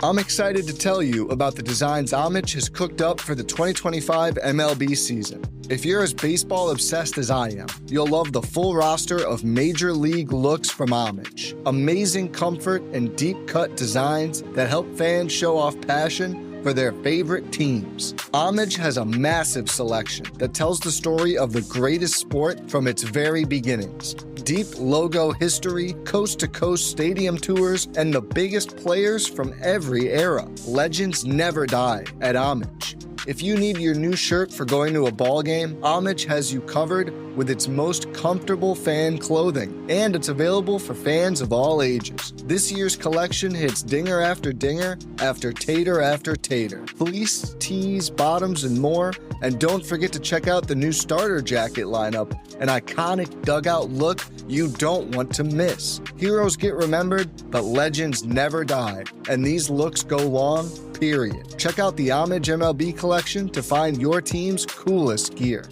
I'm excited to tell you about the designs Homage has cooked up for the 2025 MLB season. If you're as baseball obsessed as I am, you'll love the full roster of major league looks from Homage. Amazing comfort and deep cut designs that help fans show off passion for their favorite teams. Homage has a massive selection that tells the story of the greatest sport from its very beginnings. Deep logo history, coast-to-coast stadium tours, and the biggest players from every era. Legends never die at Homage. If you need your new shirt for going to a ball game, Homage has you covered with its most comfortable fan clothing, and it's available for fans of all ages. This year's collection hits dinger after dinger after tater. Fleece, tees, bottoms, and more. And don't forget to check out the new starter jacket lineup, an iconic dugout look you don't want to miss. Heroes get remembered, but legends never die, and these looks go long, period. Check out the Homage MLB collection to find your team's coolest gear.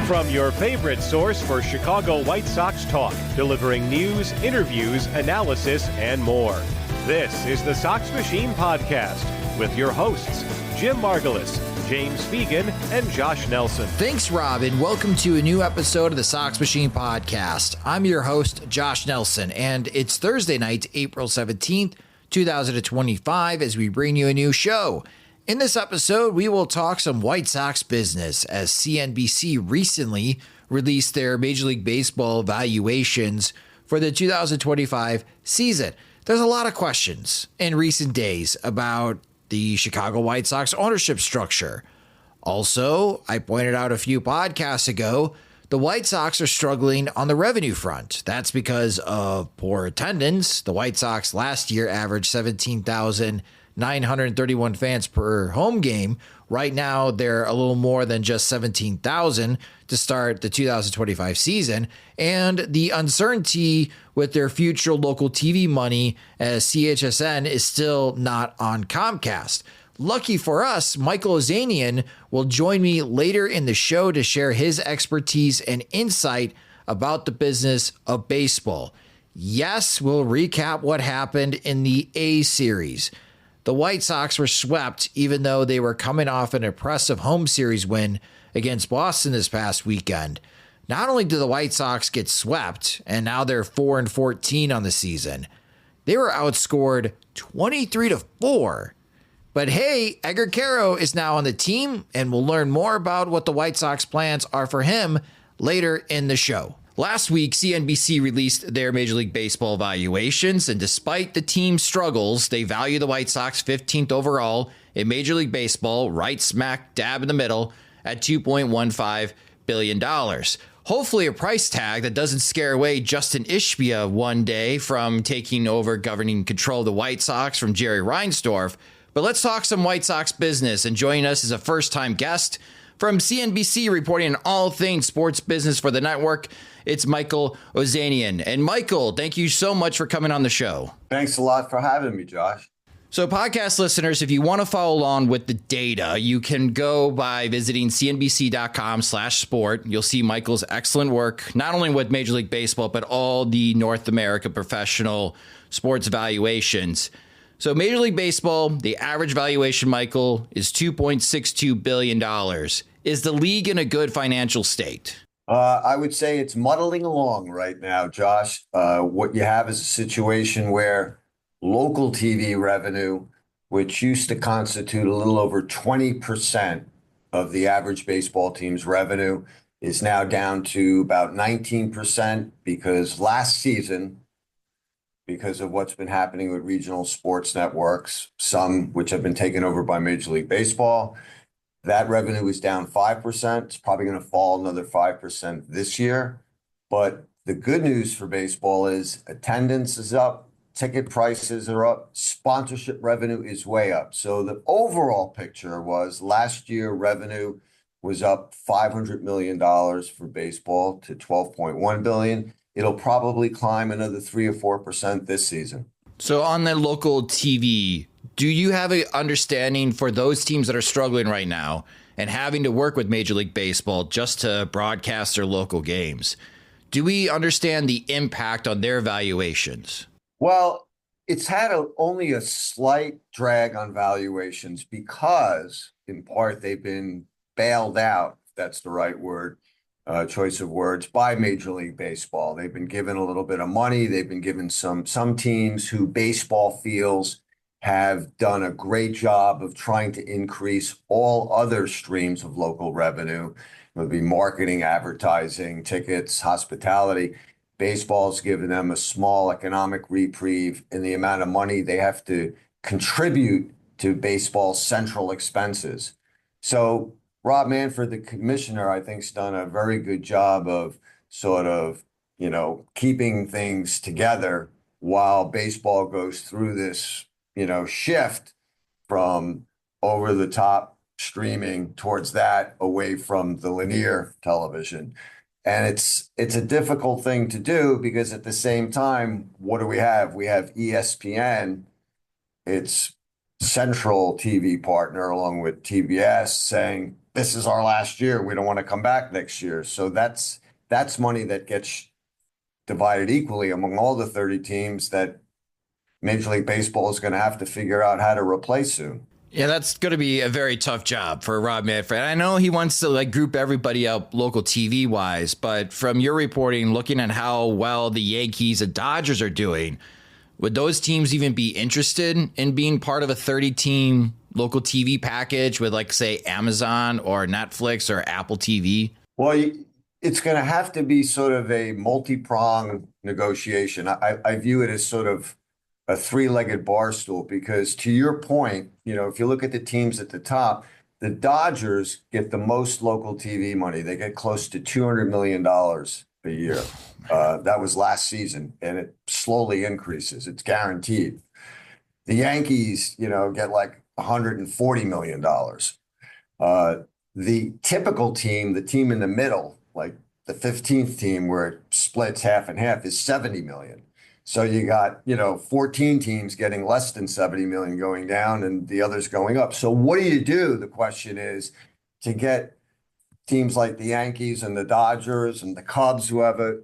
From your favorite source for Chicago White Sox talk, delivering news, interviews, analysis, and more. This is the Sox Machine podcast with your hosts, Jim Margulis, James Fegan, and Josh Nelson. Thanks, Rob, and welcome to a new episode of the Sox Machine podcast. I'm your host, Josh Nelson, and it's Thursday night, April 17th, 2025, as we bring you a new show. In this episode, we will talk some White Sox business as CNBC recently released their Major League Baseball valuations for the 2025 season. There's a lot of questions in recent days about the Chicago White Sox ownership structure. Also, I pointed out a few podcasts ago, the White Sox are struggling on the revenue front. That's because of poor attendance. The White Sox last year averaged 17,931 fans per home game. Right now, they're a little more than just 17,000 to start the 2025 season. And the uncertainty with their future local TV money as CHSN is still not on Comcast. Lucky for us, Michael Ozanian will join me later in the show to share his expertise and insight about the business of baseball. Yes, we'll recap what happened in the A series. The White Sox were swept even though they were coming off an impressive home series win against Boston this past weekend. Not only did the White Sox get swept, and now they're 4-14 on the season, they were outscored 23-4. But hey, Edgar Caro is now on the team, and we'll learn more about what the White Sox plans are for him later in the show. Last week, CNBC released their Major League Baseball valuations, and despite the team's struggles, they value the White Sox 15th overall in Major League Baseball, right smack dab in the middle, at $2.15 billion. Hopefully a price tag that doesn't scare away Justin Ishbia one day from taking over governing control of the White Sox from Jerry Reinsdorf. But let's talk some White Sox business, and joining us is a first-time guest from CNBC reporting on all things sports business for the network. It's Michael Ozanian. And Michael, thank you so much for coming on the show. Thanks a lot for having me, Josh. So podcast listeners, if you want to follow along with the data, you can go by visiting cnbc.com/sport. You'll see Michael's excellent work, not only with Major League Baseball, but all the North America professional sports valuations. So Major League Baseball, the average valuation, Michael, is $2.62 billion. Is the league in a good financial state? I would say it's muddling along right now, Josh. What you have is a situation where local TV revenue, which used to constitute a little over 20% of the average baseball team's revenue, is now down to about 19% because last season, because of what's been happening with regional sports networks, some which have been taken over by Major League Baseball, that revenue is down 5%. It's probably going to fall another 5% this year. But the good news for baseball is attendance is up, ticket prices are up, sponsorship revenue is way up. So the overall picture was last year revenue was up $500 million for baseball to $12.1 billion. It'll probably climb another 3 or 4% this season. So on the local TV Do you have an understanding for those teams that are struggling right now and having to work with Major League Baseball just to broadcast their local games? Do we understand the impact on their valuations? Well, it's had only a slight drag on valuations because, in part, they've been bailed out, if that's the right word, choice of words, by Major League Baseball. They've been given a little bit of money. They've been given some teams who baseball feels have done a great job of trying to increase all other streams of local revenue. It would be marketing, advertising, tickets, hospitality. Baseball's given them a small economic reprieve in the amount of money they have to contribute to baseball's central expenses. So Rob Manfred, the commissioner, I think, has done a very good job of sort of, keeping things together while baseball goes through this, shift from over the top streaming towards that, away from the linear television. And it's a difficult thing to do because at the same time, what do we have? We have ESPN, its central TV partner, along with TBS, saying, this is our last year. We don't want to come back next year. So that's money that gets divided equally among all the 30 teams that Major League Baseball is going to have to figure out how to replace soon. Yeah, that's going to be a very tough job for Rob Manfred. I know he wants to group everybody up local TV wise, but from your reporting, looking at how well the Yankees and Dodgers are doing, would those teams even be interested in being part of a 30-team local TV package with, say, Amazon or Netflix or Apple TV? Well, it's going to have to be sort of a multi-pronged negotiation. I view it as sort of a three-legged bar stool because, to your point, if you look at the teams at the top, the Dodgers get the most local TV money. They get close to $200 million a year. That was last season, and it slowly increases. It's guaranteed. The Yankees, get like $140 million. The typical team, the team in the middle, like the 15th team where it splits half and half, is $70 million. So you got, 14 teams getting less than 70 million going down and the others going up. So what do you do? The question is to get teams like the Yankees and the Dodgers and the Cubs, who have a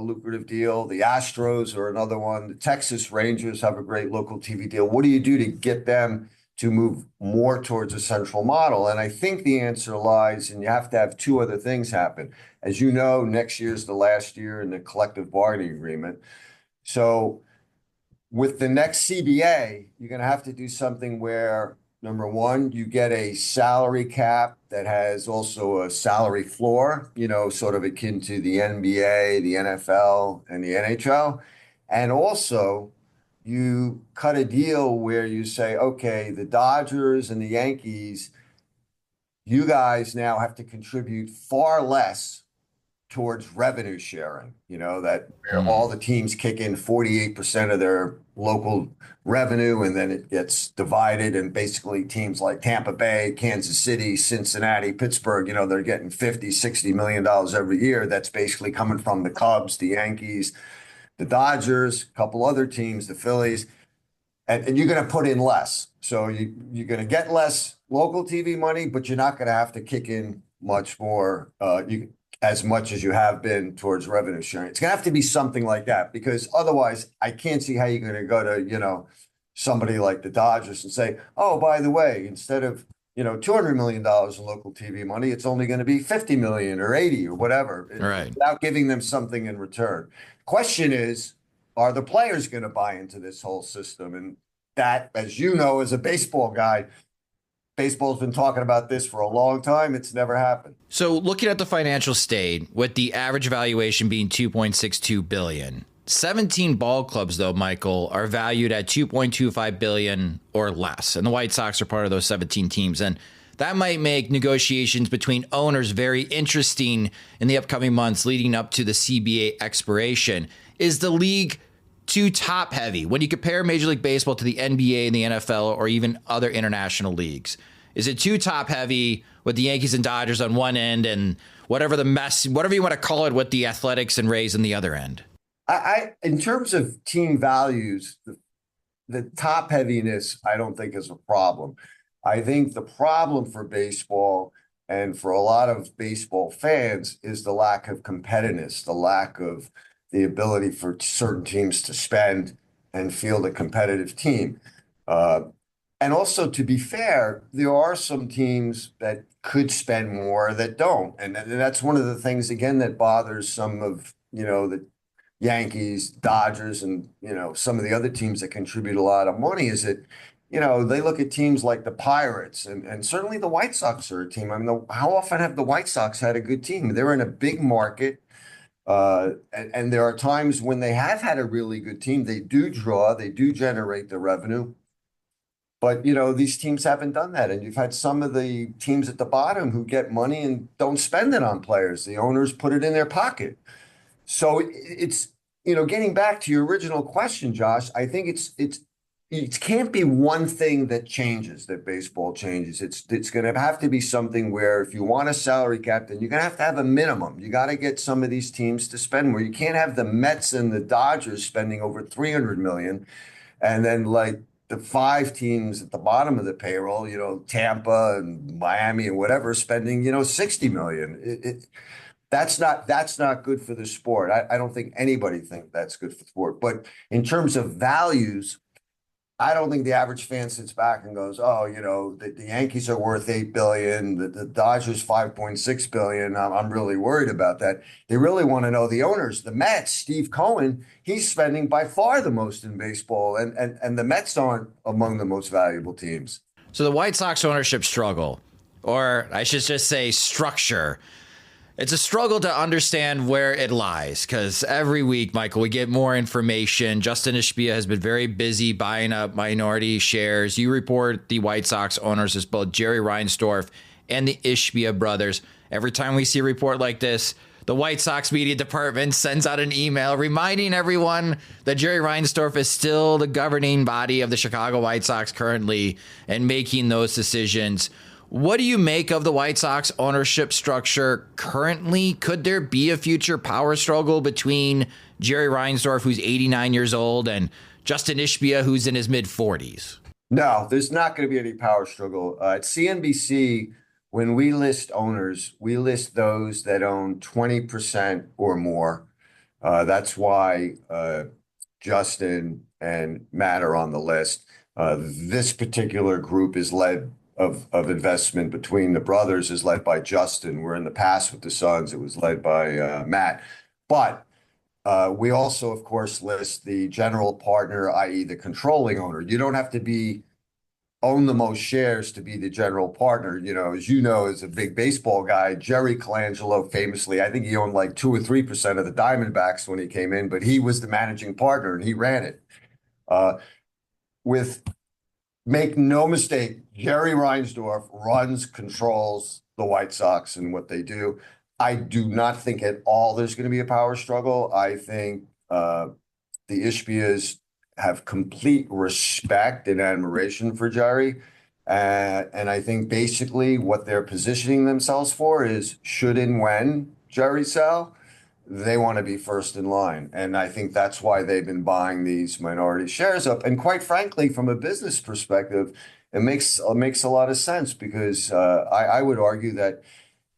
lucrative deal. The Astros are another one. The Texas Rangers have a great local TV deal. What do you do to get them to move more towards a central model? And I think the answer lies, and you have to have two other things happen. As you know, next year is the last year in the collective bargaining agreement. So with the next CBA, you're going to have to do something where, number one, you get a salary cap that has also a salary floor, sort of akin to the NBA, the NFL, and the NHL. And also, you cut a deal where you say, okay, the Dodgers and the Yankees, you guys now have to contribute far less towards revenue sharing, that all the teams kick in 48% of their local revenue, and then it gets divided. And basically teams like Tampa Bay, Kansas City, Cincinnati, Pittsburgh, they're getting $50-60 million every year. That's basically coming from the Cubs, the Yankees, the Dodgers, a couple other teams, the Phillies, and you're going to put in less. So you're going to get less local TV money, but you're not going to have to kick in much more, as much as you have been towards revenue sharing. It's going to have to be something like that, because otherwise I can't see how you're going to go to, somebody like the Dodgers and say, oh, by the way, instead of, $200 million in local TV money, it's only going to be 50 million or 80 or whatever, right, without giving them something in return. Question is, are the players going to buy into this whole system? And that, as you know, as a baseball guy, baseball's been talking about this for a long time. It's never happened. So looking at the financial state, with the average valuation being $2.62 billion, 17 ball clubs, though, Michael, are valued at $2.25 billion or less. And the White Sox are part of those 17 teams. And that might make negotiations between owners very interesting in the upcoming months leading up to the CBA expiration. Is the league too top heavy when you compare Major League Baseball to the NBA and the NFL or even other international leagues? Is it too top heavy with the Yankees and Dodgers on one end and whatever you want to call it, with the Athletics and Rays on the other end? In terms of team values, the top heaviness, I don't think is a problem. I think the problem for baseball and for a lot of baseball fans is the lack of competitiveness, the lack of the ability for certain teams to spend and field a competitive team. And also, to be fair, there are some teams that could spend more that don't. And that's one of the things, again, that bothers some of, the Yankees, Dodgers, and, some of the other teams that contribute a lot of money is that, they look at teams like the Pirates and certainly the White Sox are a team. I mean, how often have the White Sox had a good team? They're in a big market. And there are times when they have had a really good team. They do draw, they do generate the revenue. But, these teams haven't done that. And you've had some of the teams at the bottom who get money and don't spend it on players. The owners put it in their pocket. So it's, getting back to your original question, Josh, I think it can't be one thing that changes, that baseball changes. It's going to have to be something where if you want a salary cap, then you're going to have a minimum. You got to get some of these teams to spend more. You can't have the Mets and the Dodgers spending over $300 million. And then like the 5 teams at the bottom of the payroll, Tampa and Miami and whatever, spending, $60 million. That's not good for the sport. I don't think anybody thinks that's good for the sport. But in terms of values, I don't think the average fan sits back and goes, oh, the Yankees are worth $8 billion, the Dodgers $5.6 billion. I'm really worried about that. They really want to know the owners. The Mets, Steve Cohen, he's spending by far the most in baseball, and the Mets aren't among the most valuable teams. So the White Sox ownership struggle, or I should just say structure, it's a struggle to understand where it lies, because every week, Michael, we get more information. Justin Ishbia has been very busy buying up minority shares. You report the White Sox owners as both Jerry Reinsdorf and the Ishbia brothers. Every time we see a report like this, the White Sox media department sends out an email reminding everyone that Jerry Reinsdorf is still the governing body of the Chicago White Sox currently and making those decisions. What do you make of the White Sox ownership structure currently? Could there be a future power struggle between Jerry Reinsdorf, who's 89 years old, and Justin Ishbia, who's in his mid-40s? No, there's not going to be any power struggle. At CNBC, when we list owners, we list those that own 20% or more. That's why Justin and Matt are on the list. This particular group is led of investment between the brothers is led by Justin, where in the past with the sons, it was led by Matt. But we also, of course, list the general partner, i.e. the controlling owner. You don't have to own the most shares to be the general partner. As a big baseball guy, Jerry Colangelo famously, I think he owned like 2 or 3% of the Diamondbacks when he came in, but he was the managing partner and he ran it. Make no mistake, Jerry Reinsdorf controls the White Sox and what they do. I do not think at all there's going to be a power struggle. I think the Ishbias have complete respect and admiration for Jerry. And I think basically what they're positioning themselves for is should and when Jerry sell, they want to be first in line. And I think that's why they've been buying these minority shares up. And quite frankly, from a business perspective, it makes a lot of sense because I would argue that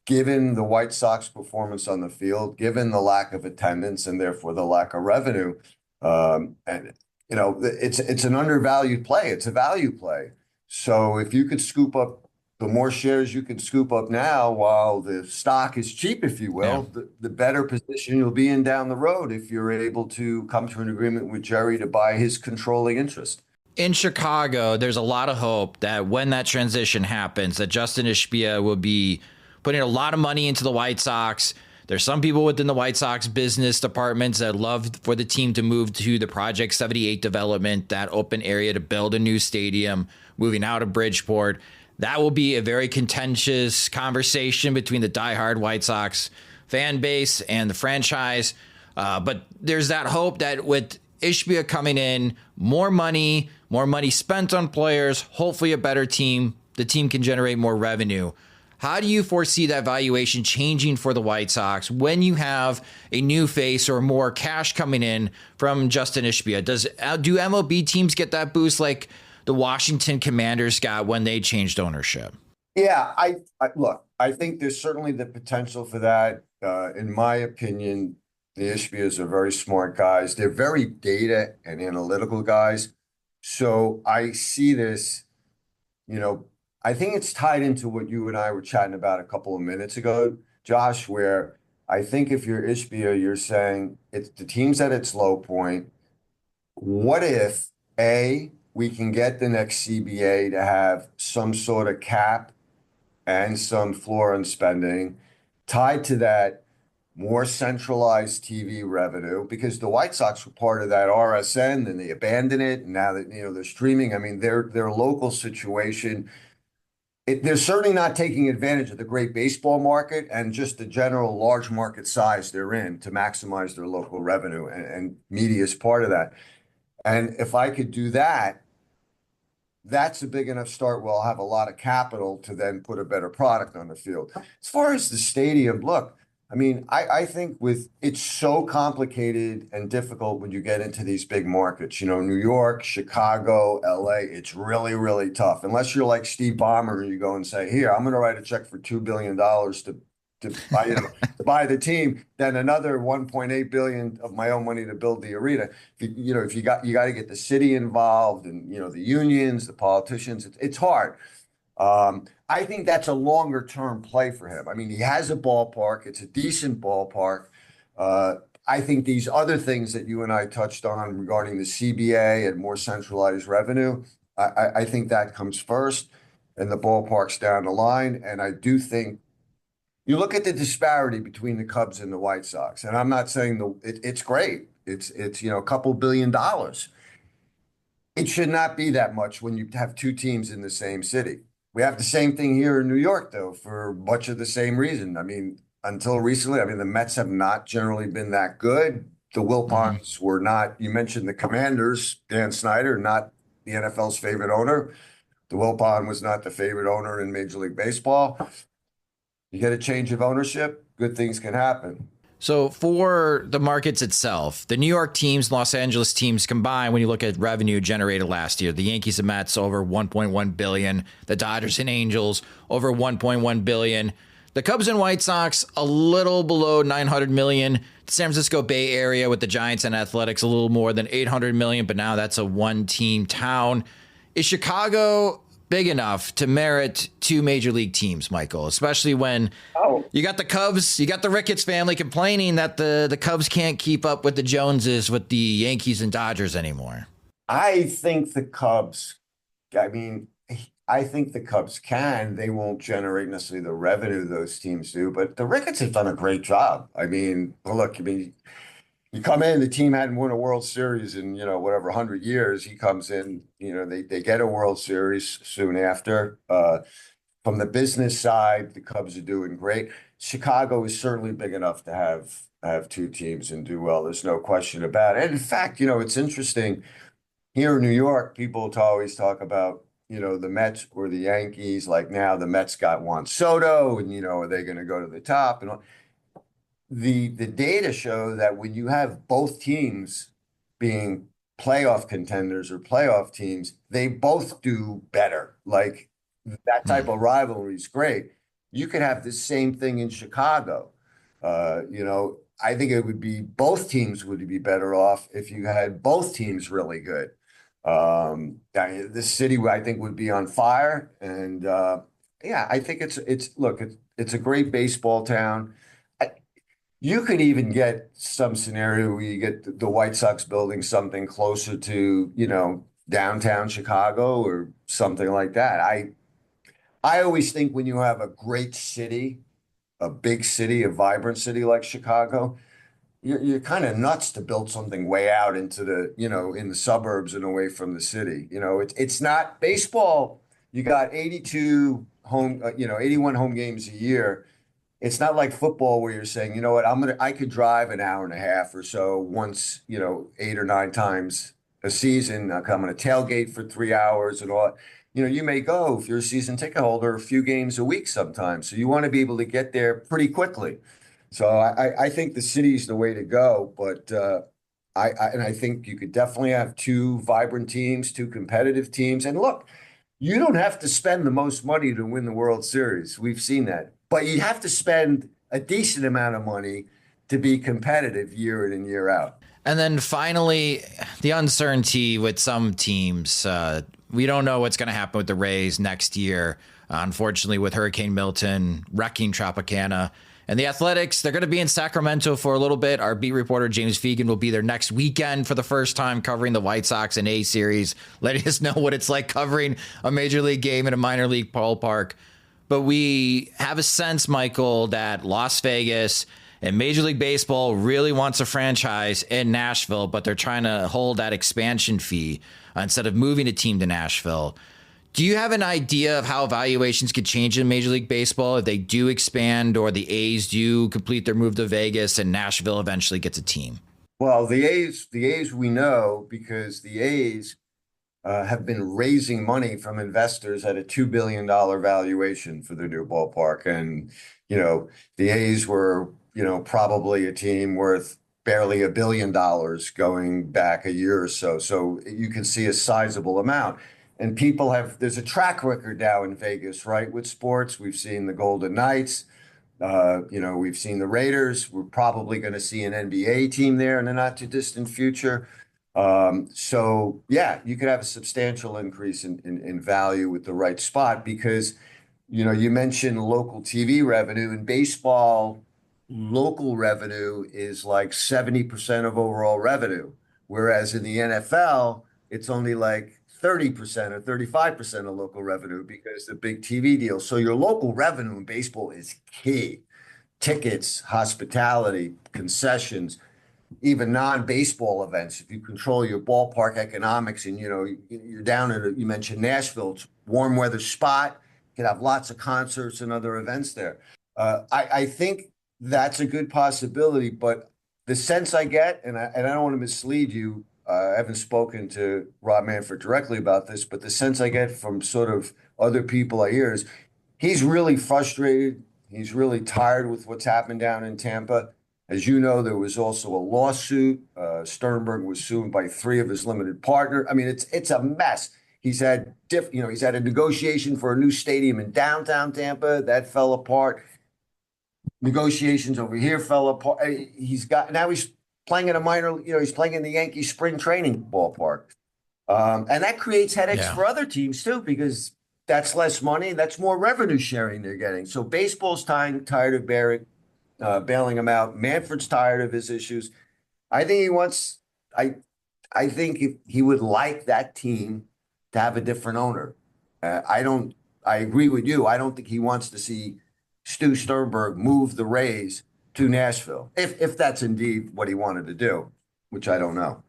given the White Sox performance on the field, given the lack of attendance and therefore the lack of revenue, it's an undervalued play. It's a value play. So if you could scoop up the more shares you can scoop up now while the stock is cheap, if you will, the better position you'll be in down the road if you're able to come to an agreement with Jerry to buy his controlling interest. In Chicago, there's a lot of hope that when that transition happens, that Justin Ishbia will be putting a lot of money into the White Sox. There's some people within the White Sox business departments that love for the team to move to the Project 78 development, that open area to build a new stadium, moving out of Bridgeport. That will be a very contentious conversation between the diehard White Sox fan base and the franchise. But there's that hope that with Ishbia coming in, more money spent on players, hopefully a better team, the team can generate more revenue. How do you foresee that valuation changing for the White Sox when you have a new face or more cash coming in from Justin Ishbia? Do MLB teams get that boost like the Washington Commanders got when they changed ownership? Yeah, look, I think there's certainly the potential for that. In my opinion, the Ishbias are very smart guys. They're very data and analytical guys. So I see this, I think it's tied into what you and I were chatting about a couple of minutes ago, Josh, where I think if you're Ishbia, you're saying it's the team's at its low point. What if, A, we can get the next CBA to have some sort of cap and some floor on spending tied to that more centralized TV revenue, because the White Sox were part of that RSN and they abandoned it. And now that, they're streaming, I mean, their local situation, they're certainly not taking advantage of the great baseball market and just the general large market size they're in to maximize their local revenue, and media is part of that. And if I could do that, that's a big enough start where I'll have a lot of capital to then put a better product on the field. As far as the stadium, look, I mean, I think it's so complicated and difficult when you get into these big markets, New York, Chicago, LA, it's really, really tough. Unless you're like Steve Ballmer and you go and say, here, I'm going to write a check for $2 billion to buy, to buy the team, then another 1.8 billion of my own money to build the arena. If you got to get the city involved and, the unions, the politicians, it's hard. I think that's a longer term play for him. I mean, he has a ballpark. It's a decent ballpark. I think these other things that you and I touched on regarding the CBA and more centralized revenue, I think that comes first, and the ballpark's down the line. And I do think you look at the disparity between the Cubs and the White Sox, and I'm not saying it's great. It's a couple $1 billion. It should not be that much when you have two teams in the same city. We have the same thing here in New York, though, for much of the same reason. I mean, until recently, the Mets have not generally been that good. The Wilpons were not. You mentioned the Commanders, Dan Snyder, not the NFL's favorite owner. The Wilpon was not the favorite owner in Major League Baseball. You get a change of ownership, good things can happen. So for the markets itself, the New York teams, Los Angeles teams combined, when you look at revenue generated last year, the Yankees and Mets over 1.1 billion, the Dodgers and Angels over 1.1 billion, the Cubs and White Sox a little below 900 million, the San Francisco Bay Area with the Giants and Athletics a little more than 800 million, but now that's a one-team town. Is Chicago big enough to merit two major league teams, Michael, especially when you got the Cubs, you got the Ricketts family complaining that the Cubs can't keep up with the Joneses with the Yankees and Dodgers anymore? I think the Cubs can. They won't generate necessarily the revenue those teams do, but the Ricketts have done a great job. You come in, the team hadn't won a World Series in, 100 years. He comes in, they get a World Series soon after. From the business side, the Cubs are doing great. Chicago is certainly big enough to have two teams and do well. There's no question about it. And in fact, it's interesting. Here in New York, people always talk about, the Mets or the Yankees. Like now, the Mets got Juan Soto, and, are they going to go to the top? And all. The data show that when you have both teams being playoff contenders or playoff teams, they both do better. Like that type of rivalry is great. You could have the same thing in Chicago. I think both teams would be better off if you had both teams really good. The city, I think, would be on fire. And I think it's a great baseball town. You could even get some scenario where you get the White Sox building something closer to, downtown Chicago or something like that. I always think when you have a great city, a big city, a vibrant city like Chicago, you're kind of nuts to build something way out into the, in the suburbs and away from the city. It's not baseball. You got 81 home games a year. It's not like football where you're saying, you know what, I could drive an hour and a half or so once, 8 or 9 times a season. I'm going to tailgate for 3 hours and all. you may go, if you're a season ticket holder, a few games a week sometimes. So you want to be able to get there pretty quickly. So I think the city's the way to go, but I think you could definitely have two vibrant teams, two competitive teams. And look, you don't have to spend the most money to win the World Series. We've seen that. But you have to spend a decent amount of money to be competitive year in and year out. And then finally, the uncertainty with some teams. We don't know what's going to happen with the Rays next year. Unfortunately, with Hurricane Milton wrecking Tropicana. And the Athletics, they're going to be in Sacramento for a little bit. Our beat reporter, James Fegan, will be there next weekend for the first time covering the White Sox and A series, letting us know what it's like covering a major league game in a minor league ballpark. But we have a sense, Michael, that Las Vegas and Major League Baseball really wants a franchise in Nashville, but they're trying to hold that expansion fee instead of moving a team to Nashville. Do you have an idea of how valuations could change in Major League Baseball if they do expand or the A's do complete their move to Vegas and Nashville eventually gets a team? Well, the A's we know because the A's have been raising money from investors at a $2 billion valuation for their new ballpark. And, the A's were, probably a team worth barely $1 billion going back a year or so. So you can see a sizable amount. And there's a track record now in Vegas, right? With sports, we've seen the Golden Knights, we've seen the Raiders. We're probably going to see an NBA team there in the not too distant future. So yeah, you could have a substantial increase in value with the right spot because, you mentioned local TV revenue. In baseball, local revenue is like 70% of overall revenue, whereas in the NFL, it's only like 30% or 35% of local revenue because the big TV deals. So your local revenue in baseball is key. Tickets, hospitality, concessions, even non-baseball events. If you control your ballpark economics and, you're down at, you mentioned Nashville, it's a warm weather spot. You can have lots of concerts and other events there. I think that's a good possibility, but the sense I get, and I don't want to mislead you, I haven't spoken to Rob Manfred directly about this, but the sense I get from sort of other people I hear is he's really frustrated. He's really tired with what's happened down in Tampa. As you know, there was also a lawsuit. Sternberg was sued by 3 of his limited partners. I mean, it's a mess. He's had he's had a negotiation for a new stadium in downtown Tampa that fell apart. Negotiations over here fell apart. He's playing in a minor, he's playing in the Yankees spring training ballpark. And that creates headaches for other teams too, because that's less money. That's more revenue sharing they're getting. So baseball's tired of bailing him out. Manfred's tired of his issues. I think I think if he would like that team to have a different owner. I agree with you. I don't think he wants to see Stu Sternberg move the Rays to Nashville, if that's indeed what he wanted to do, which I don't know.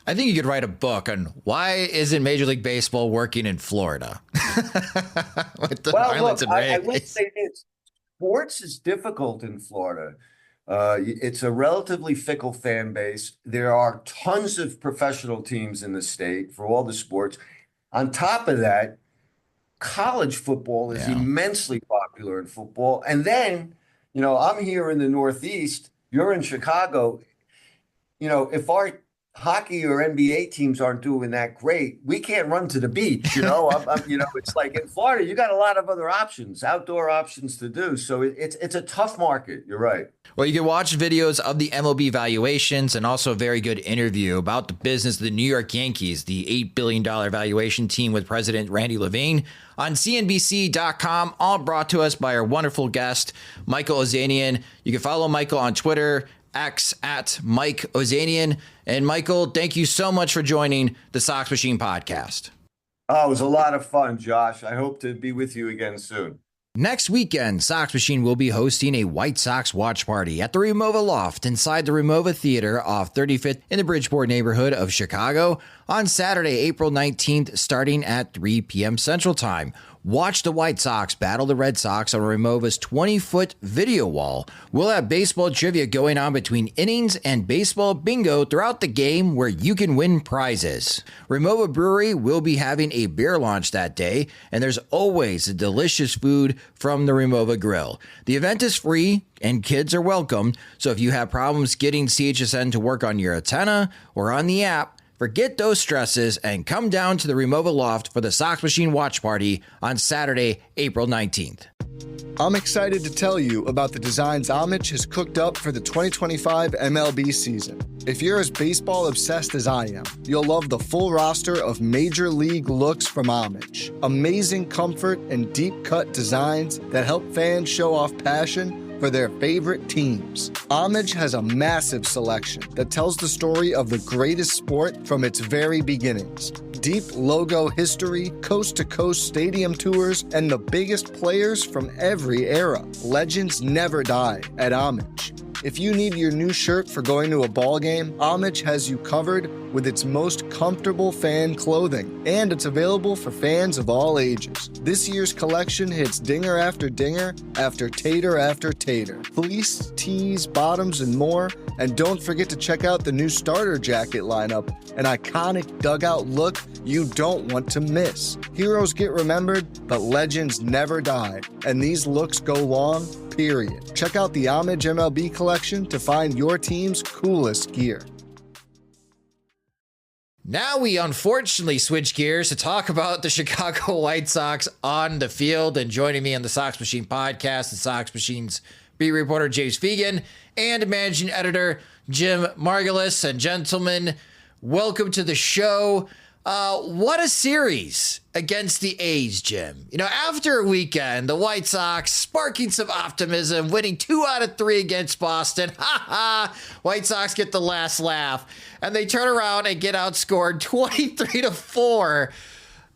I think you could write a book on why isn't Major League Baseball working in Florida? With the Marlins and Rays. I would say this. Sports is difficult in Florida. It's a relatively fickle fan base. There are tons of professional teams in the state for all the sports. On top of that, college football is immensely popular in football. And then, I'm here in the Northeast, you're in Chicago. If our hockey or NBA teams aren't doing that great, we can't run to the beach. It's like in Florida, you got a lot of other options, outdoor options to do. So it's a tough market. You're right. Well, you can watch videos of the MLB valuations and also a very good interview about the business of the New York Yankees, the $8 billion valuation team with President Randy Levine on CNBC.com, all brought to us by our wonderful guest, Michael Ozanian. You can follow Michael on Twitter, X at Mike Ozanian. And Michael, thank you so much for joining the Sox Machine podcast. Oh, it was a lot of fun, Josh. I hope to be with you again soon. Next weekend, Sox Machine will be hosting a White Sox watch party at the Remova Loft inside the Remova Theater off 35th in the Bridgeport neighborhood of Chicago on Saturday, April 19th, starting at 3 p.m. Central Time. Watch the White Sox battle the Red Sox on Rimova's 20-foot video wall. We'll have baseball trivia going on between innings and baseball bingo throughout the game where you can win prizes. Rimova Brewery will be having a beer launch that day, and there's always a delicious food from the Rimova Grill. The event is free and kids are welcome, so if you have problems getting CHSN to work on your antenna or on the app, forget those stresses and come down to the Rimova Loft for the Sox Machine watch party on Saturday, April 19th. I'm excited to tell you about the designs Homage has cooked up for the 2025 MLB season. If you're as baseball obsessed as I am, you'll love the full roster of major league looks from Homage. Amazing comfort and deep cut designs that help fans show off passion for their favorite teams. Homage has a massive selection that tells the story of the greatest sport from its very beginnings. Deep logo history, coast-to-coast stadium tours, and the biggest players from every era. Legends never die at Homage. If you need your new shirt for going to a ball game, Homage has you covered with its most comfortable fan clothing, and it's available for fans of all ages. This year's collection hits dinger after dinger after tater after tater. Fleece, tees, bottoms, and more. And don't forget to check out the new starter jacket lineup, an iconic dugout look you don't want to miss. Heroes get remembered, but legends never die, and these looks go long, period. Check out the Homage MLB collection to find your team's coolest gear. Now we unfortunately switch gears to talk about the Chicago White Sox on the field. And joining me on the Sox Machine podcast, the Sox Machine's beat reporter James Fegan and managing editor Jim Margulis. And gentlemen, welcome to the show. What a series against the A's, Jim. You know, after a weekend, the White Sox sparking some optimism, winning 2 out of 3 against Boston. Ha ha! White Sox get the last laugh, and they turn around and get outscored 23-4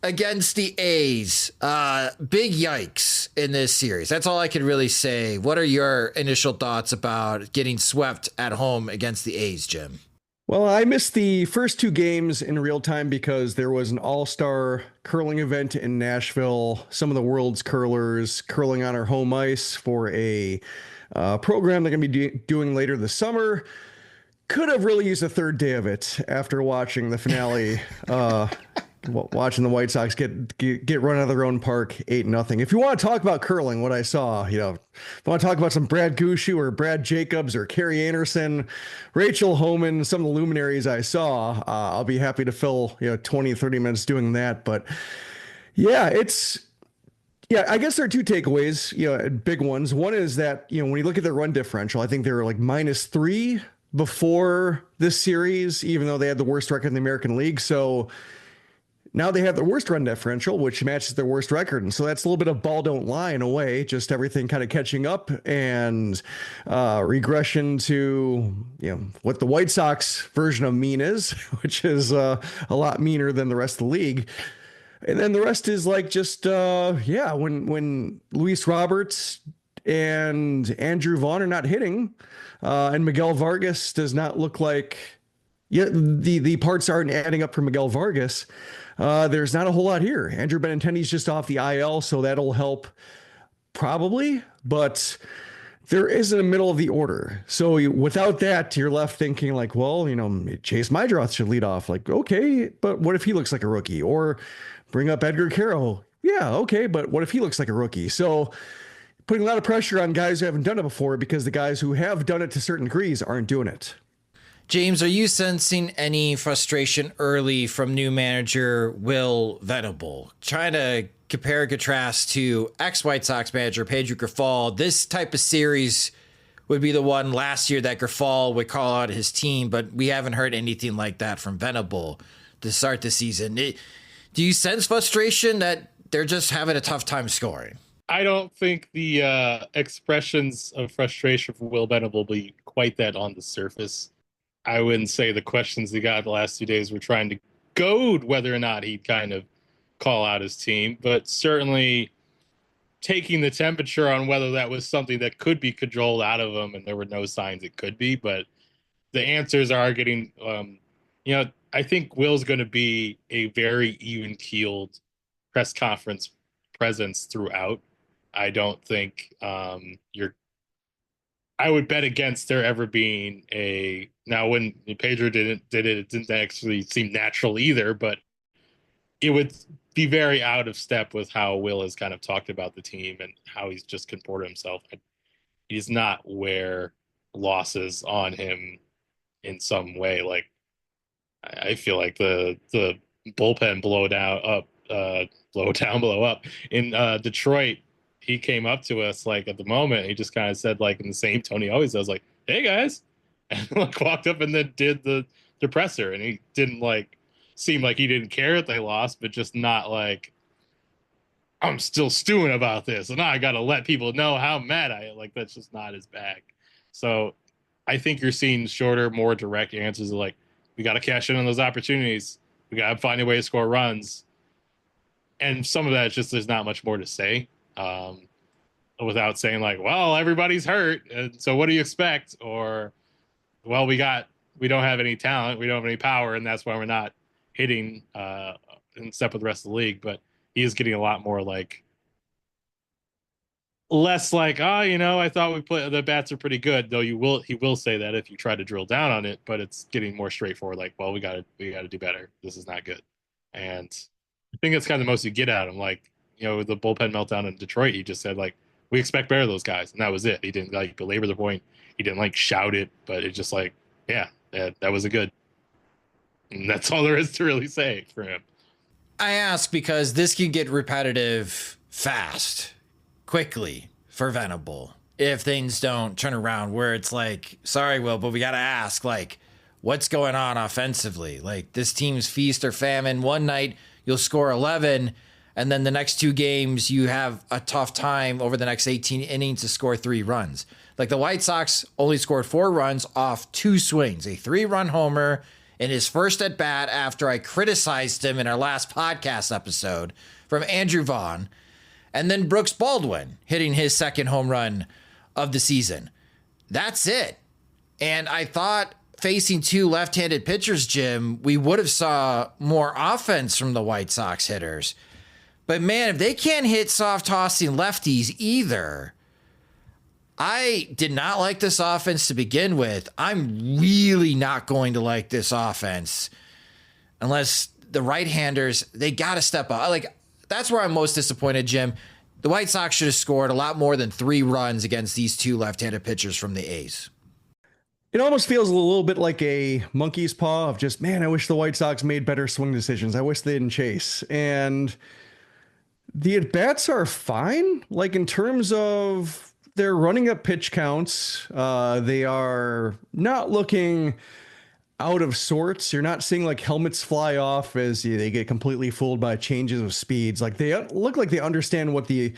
against the A's. Big yikes in this series. That's all I can really say. What are your initial thoughts about getting swept at home against the A's, Jim? Well, I missed the first 2 games in real time because there was an all-star curling event in Nashville. Some of the world's curlers curling on our home ice for a program they're going to be doing later this summer. Could have really used a third day of it after watching the finale. Watching the White Sox get run out of their own park 8-0. If you want to talk about curling, what I saw, if you want to talk about some Brad Gushu or Brad Jacobs or Carrie Anderson, Rachel Homan, some of the luminaries I saw, I'll be happy to fill 20, 30 minutes doing that. But yeah, I guess there are 2 takeaways, big ones. One is that, when you look at their run differential, I think they were like -3 before this series, even though they had the worst record in the American League. So now they have the worst run differential, which matches their worst record. And so that's a little bit of ball don't lie in a way, just everything kind of catching up and regression to, what the White Sox version of mean is, which is a lot meaner than the rest of the league. And then the rest is like just, when Luis Roberts and Andrew Vaughn are not hitting, and Miguel Vargas does not look like, the parts aren't adding up for Miguel Vargas. There's not a whole lot here. Andrew Benintendi's just off the IL, so that'll help probably, but there isn't a middle of the order. So without that, you're left thinking like, well, Chase Maidroth should lead off. Like, okay, but what if he looks like a rookie? Or bring up Edgar Carroll. Yeah, okay, but what if he looks like a rookie? So putting a lot of pressure on guys who haven't done it before because the guys who have done it to certain degrees aren't doing it. James, are you sensing any frustration early from new manager Will Venable? Trying to compare and contrast to ex-White Sox manager Pedro Grifol. This type of series would be the one last year that Grifol would call out his team, but we haven't heard anything like that from Venable to start the season. Do you sense frustration that they're just having a tough time scoring? I don't think the expressions of frustration from Will Venable will be quite that on the surface. I wouldn't say the questions he got the last 2 days were trying to goad whether or not he'd kind of call out his team, but certainly taking the temperature on whether that was something that could be cajoled out of him, and there were no signs it could be. But the answers are getting, I think Will's going to be a very even-keeled press conference presence throughout. I don't think I would bet against there ever being now when Pedro did it didn't actually seem natural either, but it would be very out of step with how Will has kind of talked about the team and how he's just comported himself. He's not where losses on him in some way. Like, I feel like the bullpen blow up in Detroit. He came up to us like at the moment. He just kind of said like in the same tone he always does, like, "Hey guys," and like walked up and then did the presser. And he didn't like seem like he didn't care that they lost, but just not like, I'm still stewing about this and I got to let people know how mad I am. Like, that's just not his bag. So I think you're seeing shorter, more direct answers of like, we got to cash in on those opportunities. We got to find a way to score runs. And some of that is just, there's not much more to say without saying like, well, everybody's hurt. And so what do you expect? Or, well, we don't have any talent. We don't have any power. And that's why we're not hitting in step with the rest of the league. But he is getting a lot more like, less like, oh, I thought the bats are pretty good, though he will say that if you try to drill down on it, but it's getting more straightforward, like, well, we gotta do better. This is not good. And I think that's kind of the most you get out of him. Like, the bullpen meltdown in Detroit, he just said like, we expect better of those guys, and that was it. He didn't like belabor the point. He didn't like shout it, but it's just like, yeah, that was a good. And that's all there is to really say for him. I ask because this can get repetitive fast, quickly for Venable if things don't turn around, where it's like, sorry, Will, but we got to ask, like, what's going on offensively? Like, this team's feast or famine. One night you'll score 11, and then the next two games you have a tough time over the next 18 innings to score 3 runs. Like, the White Sox only scored 4 runs off 2 swings, a 3-run homer in his first at bat after I criticized him in our last podcast episode from Andrew Vaughn, and then Brooks Baldwin hitting his second home run of the season. That's it. And I thought facing 2 left-handed pitchers, Jim, we would have saw more offense from the White Sox hitters. But man, if they can't hit soft tossing lefties either, I did not like this offense to begin with. I'm really not going to like this offense unless the right-handers, they got to step up. Like, that's where I'm most disappointed, Jim. The White Sox should have scored a lot more than 3 runs against these 2 left-handed pitchers from the A's. It almost feels a little bit like a monkey's paw of just, man, I wish the White Sox made better swing decisions. I wish they didn't chase. And the at-bats are fine. Like, in terms of they're running up pitch counts. They are not looking out of sorts. You're not seeing like helmets fly off as they get completely fooled by changes of speeds. Like, they look like they understand what the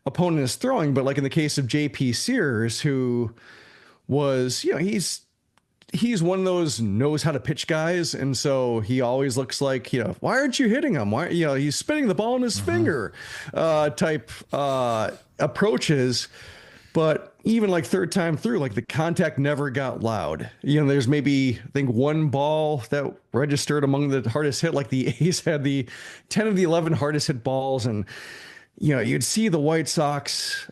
opponent is throwing. But like in the case of JP Sears, who was, he's one of those knows how to pitch guys. And so he always looks like, why aren't you hitting him? Why, he's spinning the ball in his finger type approaches. But even like third time through, like the contact never got loud. There's maybe, I think, 1 ball that registered among the hardest hit. Like the A's had the 10 of the 11 hardest hit balls. And, you'd see the White Sox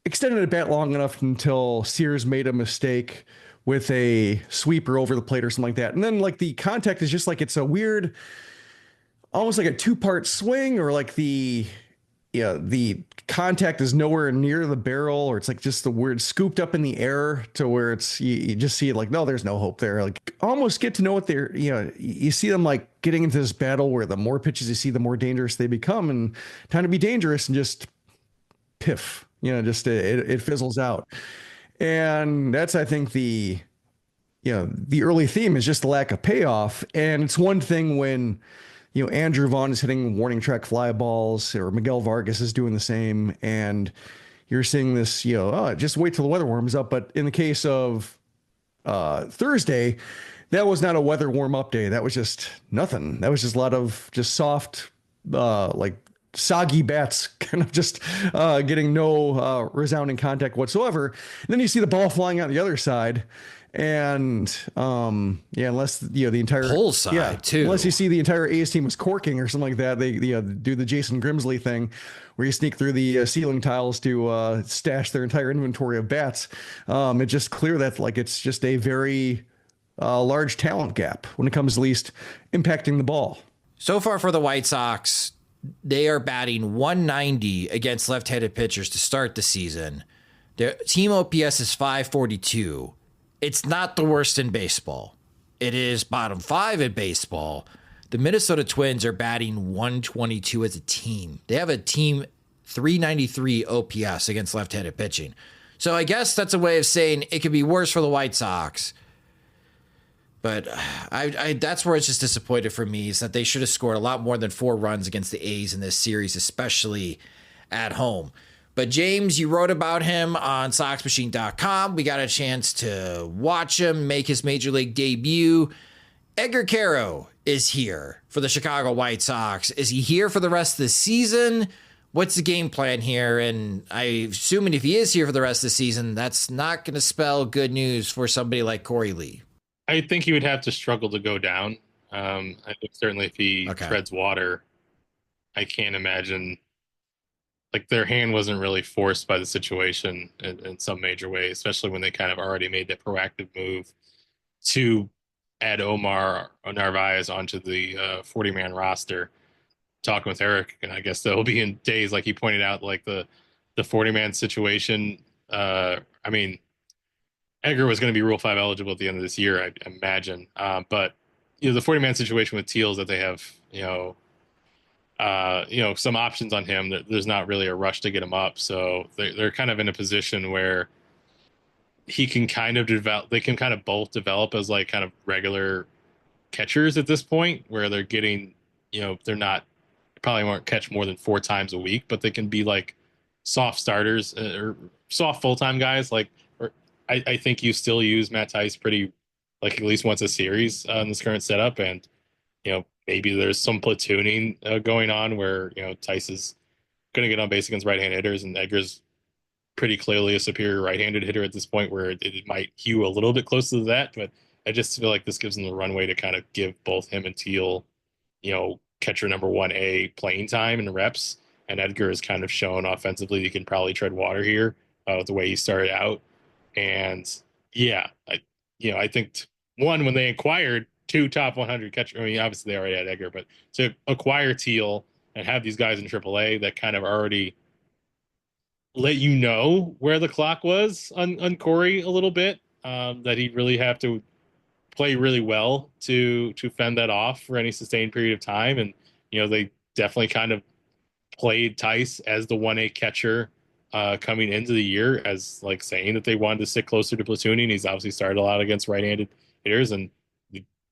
extended a bat long enough until Sears made a mistake with a sweeper over the plate or something like that. And then like the contact is just like, it's a weird, almost like a 2-part swing, or like the contact is nowhere near the barrel, or it's like just the weird scooped up in the air to where it's, you just see it like, no, there's no hope there. Like, almost get to know what they're, you see them like getting into this battle where the more pitches you see, the more dangerous they become, and time to be dangerous and just piff, it fizzles out. And that's, I think, the early theme is just the lack of payoff. And it's one thing when, Andrew Vaughn is hitting warning track fly balls, or Miguel Vargas is doing the same, and you're seeing this, just wait till the weather warms up. But in the case of Thursday, that was not a weather warm up day. That was just nothing. That was just a lot of just soft, like soggy bats kind of just getting no resounding contact whatsoever. And then you see the ball flying out the other side, And yeah, unless the entire Pull side too. unless you see the entire A's team was corking or something like that, they do the Jason Grimsley thing where you sneak through the ceiling tiles to stash their entire inventory of bats. It's just clear that like it's just a very large talent gap when it comes to at least impacting the ball. So far for the White Sox, they are batting 190 against left-handed pitchers to start the season. Their team OPS is 542. It's not the worst in baseball. It is bottom 5 in baseball. The Minnesota Twins are batting 122 as a team. They have a team 393 OPS against left-handed pitching. So I guess that's a way of saying it could be worse for the White Sox. But I that's where it's just disappointed for me, is that they should have scored a lot more than 4 runs against the A's in this series, especially at home. But James, you wrote about him on SoxMachine.com. We got a chance to watch him make his major league debut. Edgar Caro is here for the Chicago White Sox. Is he here for the rest of the season? What's the game plan here? And I'm assuming if he is here for the rest of the season, that's not going to spell good news for somebody like Corey Lee. I think he would have to struggle to go down. I think certainly if he treads water, I can't imagine. Like, their hand wasn't really forced by the situation in some major way, especially when they kind of already made that proactive move to add Omar Narvaez onto the 40-man roster. Talking with Eric, and I guess that'll be in days, like he pointed out, like the 40-man situation. I mean, Edgar was going to be Rule 5 eligible at the end of this year, I imagine. But the 40-man situation with Teals, that they have, some options on him. There's not really a rush to get him up, so they're kind of in a position where he can kind of develop. They can kind of both develop as like kind of regular catchers at this point, where they're getting, they're not, probably won't catch more than 4 times a week, but they can be like soft starters or soft full-time guys. Like, I think you still use Matt Tice pretty, like, at least once a series in this current setup, and maybe there's some platooning going on where Tice is going to get on base against right-handed hitters, and Edgar's pretty clearly a superior right-handed hitter at this point, where it might hew a little bit closer to that. But I just feel like this gives them the runway to kind of give both him and Teal, catcher number 1A playing time and reps. And Edgar has kind of shown offensively he can probably tread water here with the way he started out. And yeah, I think when they acquired 2 top 100 catchers, I mean, obviously they already had Edgar, but to acquire Teal and have these guys in AAA that kind of already let where the clock was on Corey a little bit, that he'd really have to play really well to fend that off for any sustained period of time. And they definitely kind of played Tice as the 1A catcher coming into the year, as like saying that they wanted to stick closer to platooning. He's obviously started a lot against right-handed hitters, and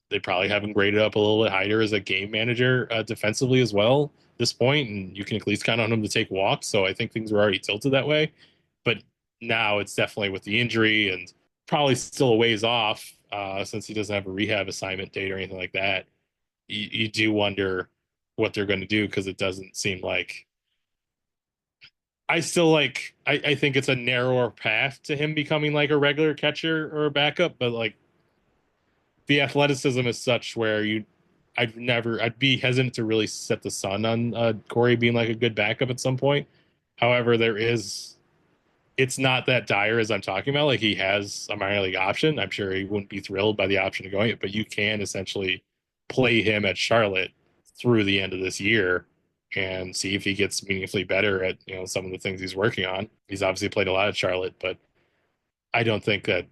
they probably have him graded up a little bit higher as a game manager defensively as well at this point, and you can at least count on him to take walks. So I think things were already tilted that way. But now it's definitely with the injury, and probably still a ways off since he doesn't have a rehab assignment date or anything like that. You do wonder what they're going to do, because it doesn't seem like, I think it's a narrower path to him becoming like a regular catcher or a backup, but like the athleticism is such where I'd be hesitant to really set the sun on Corey being like a good backup at some point. However, it's not that dire as I'm talking about. Like, he has a minor league option. I'm sure he wouldn't be thrilled by the option of going it, but you can essentially play him at Charlotte through the end of this year and see if he gets meaningfully better at some of the things he's working on. He's obviously played a lot at Charlotte, but I don't think that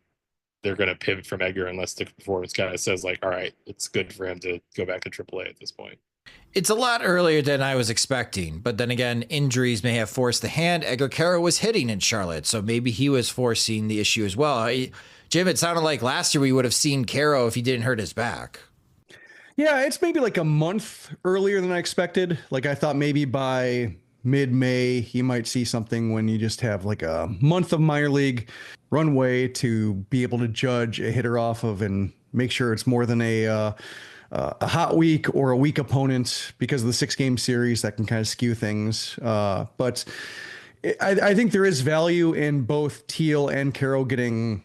they're going to pivot from Edgar unless the performance kind of says like, all right, it's good for him to go back to AAA at this point. It's a lot earlier than I was expecting, but then again, injuries may have forced the hand. Edgar Caro was hitting in Charlotte, so maybe he was forcing the issue as well. Jim, it sounded like last year we would have seen Caro if he didn't hurt his back. Yeah, it's maybe like a month earlier than I expected. Like, I thought maybe by mid-May, you might see something when you just have like a month of minor league runway to be able to judge a hitter off of and make sure it's more than a hot week or a weak opponent, because of the 6-game series that can kind of skew things. But I think there is value in both Teal and Caro getting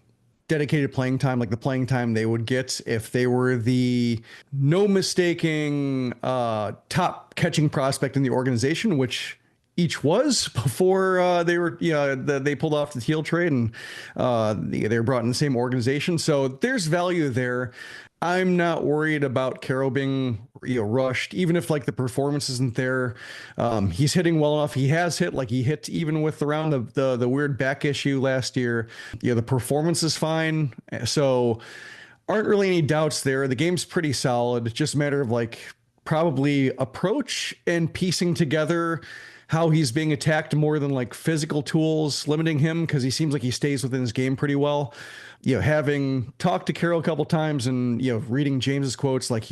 dedicated playing time, like the playing time they would get if they were the no mistaking top catching prospect in the organization, which each was before they were, they pulled off the Teal trade and they were brought in the same organization. So there's value there. I'm not worried about Caro being rushed, even if like the performance isn't there. He's hitting well enough. He has hit like he hit even with around the weird back issue last year. The performance is fine. So aren't really any doubts there. The game's pretty solid. It's just a matter of like probably approach and piecing together how he's being attacked more than like physical tools limiting him, because he seems like he stays within his game pretty well. Having talked to Carroll a couple times and reading James's quotes, like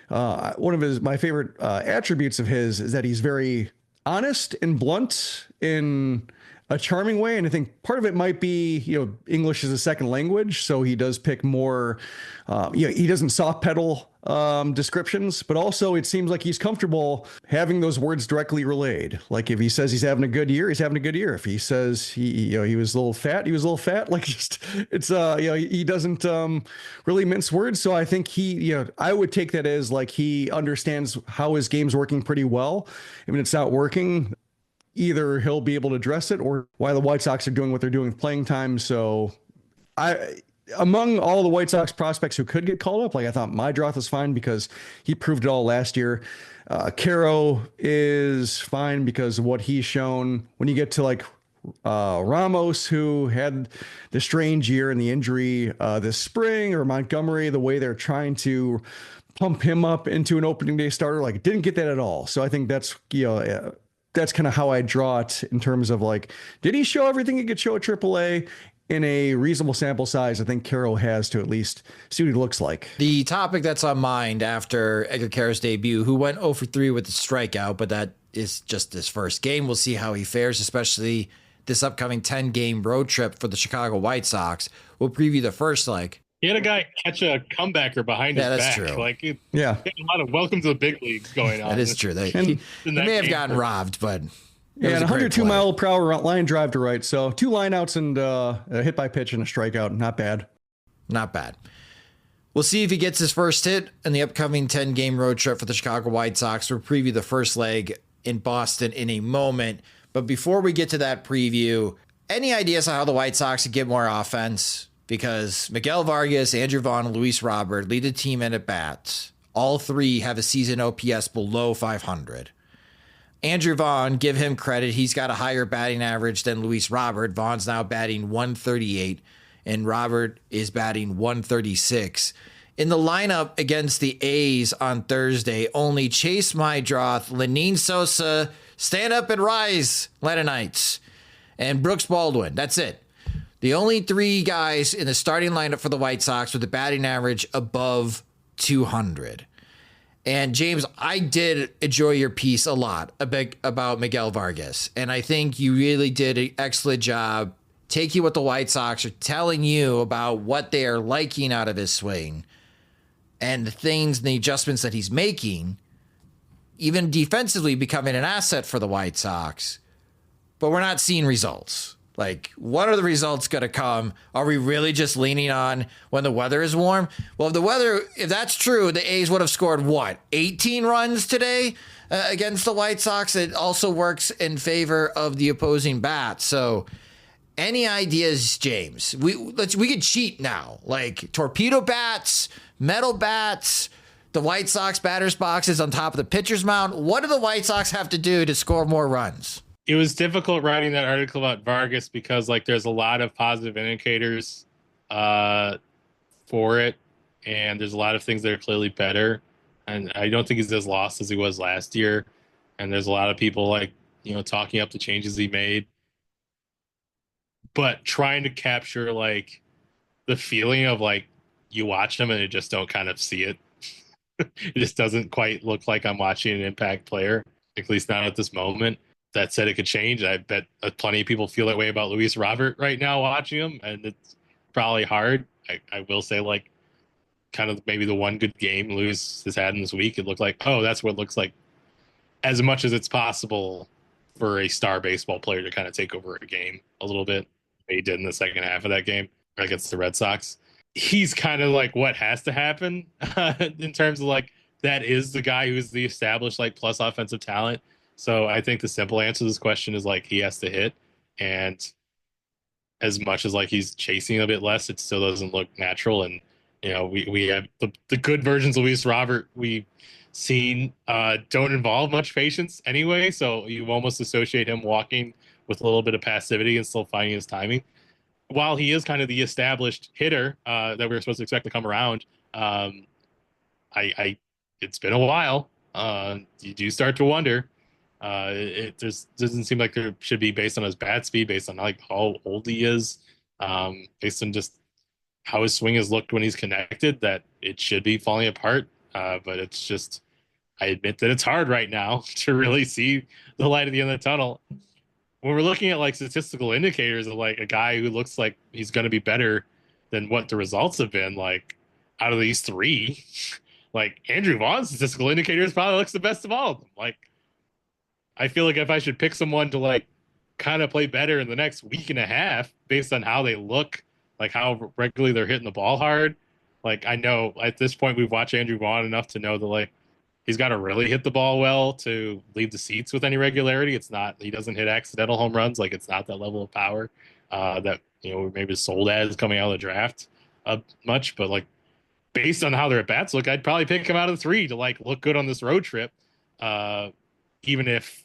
one of my favorite attributes of his is that he's very honest and blunt in a charming way. And I think part of it might be, English is a second language. So he does pick more, he doesn't soft pedal descriptions, but also it seems like he's comfortable having those words directly relayed. Like if he says he's having a good year, he's having a good year. If he says he was a little fat, he was a little fat. Like he doesn't really mince words. So I think I would take that as like he understands how his game's working pretty well. I mean, it's not working. Either he'll be able to address it or why the White Sox are doing what they're doing with playing time. So among all the White Sox prospects who could get called up, like I thought Mydroth was fine because he proved it all last year. Caro is fine because of what he's shown. When you get to like Ramos, who had the strange year and the injury this spring, or Montgomery, the way they're trying to pump him up into an opening day starter, like didn't get that at all. So I think that's, that's kind of how I draw it in terms of like, did he show everything he could show at AAA in a reasonable sample size? I think Caro has to at least see what he looks like. The topic that's on mind after Edgar Caro's debut, who went 0 for 3 with the strikeout, but that is just his first game. We'll see how he fares, especially this upcoming 10-game road trip for the Chicago White Sox. We'll preview the first leg. He had a guy catch a comebacker behind his back. That's true. Like, he had a lot of welcome to the big leagues going on. That is true. He may have gotten robbed, but and 102 mile per hour line drive to right. So 2 lineouts and a hit by pitch and a strikeout. Not bad. Not bad. We'll see if he gets his first hit in the upcoming 10-game road trip for the Chicago White Sox. We'll preview the first leg in Boston in a moment. But before we get to that preview, any ideas on how the White Sox could get more offense? Because Miguel Vargas, Andrew Vaughn, and Luis Robert lead the team in at-bats. All three have a season OPS below 500. Andrew Vaughn, give him credit. He's got a higher batting average than Luis Robert. Vaughn's now batting 138, and Robert is batting 136. In the lineup against the A's on Thursday, only Chase Mydroth, Lenine Sosa, stand up and rise, Lennonites, and Brooks Baldwin. That's it. The only 3 guys in the starting lineup for the White Sox with a batting average above 200. And James, I did enjoy your piece a lot about Miguel Vargas. And I think you really did an excellent job taking what the White Sox are telling you about what they are liking out of his swing and the things and the adjustments that he's making, even defensively becoming an asset for the White Sox. But we're not seeing results. Like, what are the results going to come? Are we really just leaning on when the weather is warm? Well, if that's true, the A's would have scored 18 runs today against the White Sox. It also works in favor of the opposing bat. So any ideas, James? We could cheat now, like torpedo bats, metal bats, the White Sox batter's boxes on top of the pitcher's mound. What do the White Sox have to do to score more runs? It was difficult writing that article about Vargas because there's a lot of positive indicators for it, and there's a lot of things that are clearly better. And I don't think he's as lost as he was last year. And there's a lot of people talking up the changes he made, but trying to capture the feeling of you watch him and you just don't kind of see it. It just doesn't quite look like I'm watching an impact player, at least not at this moment. That said, it could change. I bet plenty of people feel that way about Luis Robert right now watching him, and it's probably hard. I will say, kind of maybe the one good game Luis has had in this week, it looked like, that's what it looks like, as much as it's possible for a star baseball player to kind of take over a game a little bit. He did in the second half of that game. against the Red Sox. He's kind of like what has to happen in terms of like that is the guy who's the established like plus offensive talent. So I think the simple answer to this question is like he has to hit. And as much as like he's chasing a bit less, it still doesn't look natural. And we have the good versions of Luis Robert we've seen don't involve much patience anyway. So you almost associate him walking with a little bit of passivity and still finding his timing. While he is kind of the established hitter that we were supposed to expect to come around, I it's been a while. You do start to wonder. It just doesn't seem like there should be based on his bat speed, based on like how old he is, based on just how his swing has looked when he's connected, that it should be falling apart. But it's just, I admit that it's hard right now to really see the light at the end of the tunnel. When we're looking at like statistical indicators of like a guy who looks like he's going to be better than what the results have been, like out of these three, like Andrew Vaughn's statistical indicators probably looks the best of all of them. Like, I feel like if I should pick someone to like kind of play better in the next week and a half based on how they look, like how regularly they're hitting the ball hard. Like I know at this point we've watched Andrew Vaughn enough to know that like he's got to really hit the ball well to leave the seats with any regularity. It's not, he doesn't hit accidental home runs. Like it's not that level of power that, maybe sold as coming out of the draft much, but like based on how their at bats look, I'd probably pick him out of the three to like look good on this road trip. Even if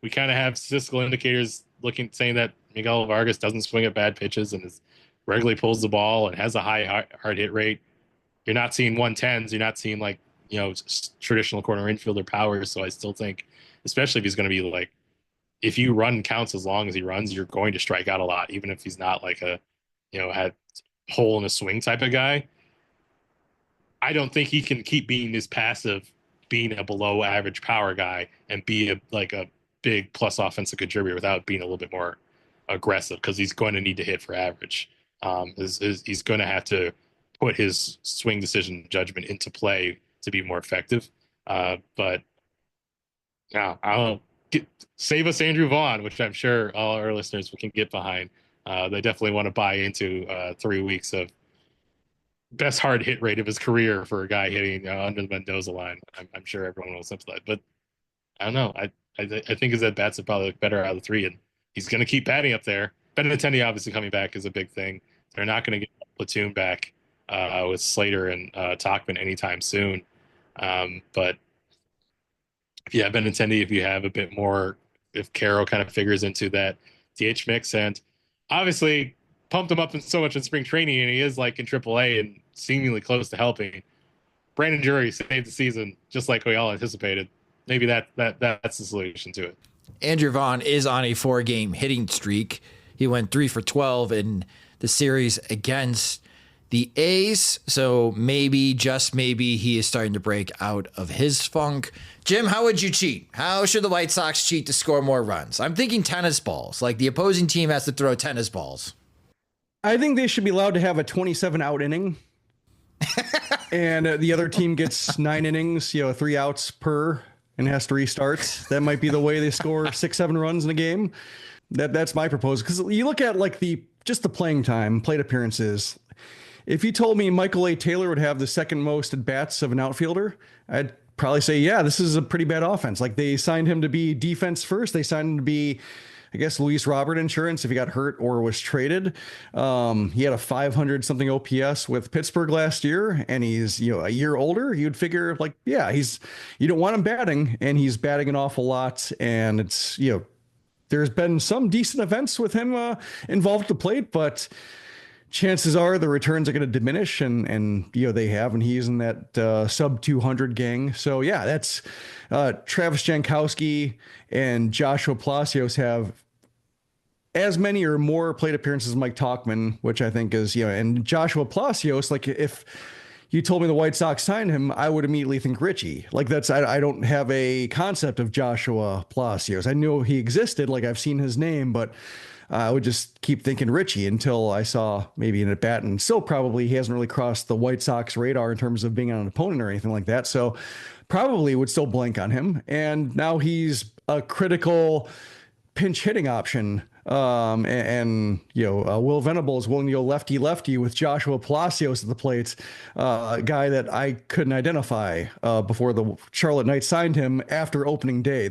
we kind of have statistical indicators saying that Miguel Vargas doesn't swing at bad pitches and regularly pulls the ball and has a high hard hit rate. You're not seeing 110s. You're not seeing like, traditional corner infielder powers. So I still think, especially if he's going to be like, if you run counts as long as he runs, you're going to strike out a lot, even if he's not like a, had hole in a swing type of guy. I don't think he can keep being this passive, being a below average power guy and be a big plus offensive contributor without being a little bit more aggressive, because he's going to need to hit for average. He's going to have to put his swing decision judgment into play to be more effective. But yeah, save us Andrew Vaughn, which I'm sure all our listeners can get behind. They definitely want to buy into 3 weeks of best hard hit rate of his career for a guy hitting under the Mendoza line. I'm sure everyone will sympathize, but I don't know. I think his at bats would probably look better out of the three, and he's going to keep batting up there. Benintendi obviously coming back is a big thing. They're not going to get platoon back with Slater and Tauchman anytime soon. But if you have Benintendi, if you have a bit more, if Caro kind of figures into that DH mix, and obviously pumped him up so much in spring training, and he is like in AAA and seemingly close to helping. Brandon Drury saved the season just like we all anticipated. Maybe that's the solution to it. Andrew Vaughn is on a 4-game hitting streak. He went 3 for 12 in the series against the A's. So maybe, just maybe, he is starting to break out of his funk. Jim, how would you cheat? How should the White Sox cheat to score more runs? I'm thinking tennis balls. Like the opposing team has to throw tennis balls. I think they should be allowed to have a 27-out inning. And the other team gets 9 innings, 3 outs per, and has 3 starts. That might be the way they score 6-7 runs in a game. That's my proposal. Because you look at like the playing time, plate appearances. If you told me Michael A. Taylor would have the second most at bats of an outfielder, I'd probably say, yeah, this is a pretty bad offense. Like they signed him to be defense first. They signed him to be, I guess, Luis Robert insurance if he got hurt or was traded. He had a 500 something OPS with Pittsburgh last year, and he's a year older. You'd figure like, yeah, you don't want him batting, and he's batting an awful lot. And it's there's been some decent events with him involved at the plate, but chances are the returns are going to diminish, and they have, and he's in that sub 200 gang. So yeah, that's Travis Jankowski and Joshua Palacios have as many or more plate appearances as Mike Tauchman, which I think is, and Joshua Palacios, like if you told me the White Sox signed him, I would immediately think Richie. Like I don't have a concept of Joshua Palacios. I knew he existed, like I've seen his name, but I would just keep thinking Richie until I saw maybe an at bat, and still probably he hasn't really crossed the White Sox radar in terms of being on an opponent or anything like that. So probably would still blank on him. And now he's a critical pinch hitting option. Will Venables willing to go lefty with Joshua Palacios at the plate, a guy that I couldn't identify before the Charlotte Knights signed him after opening day.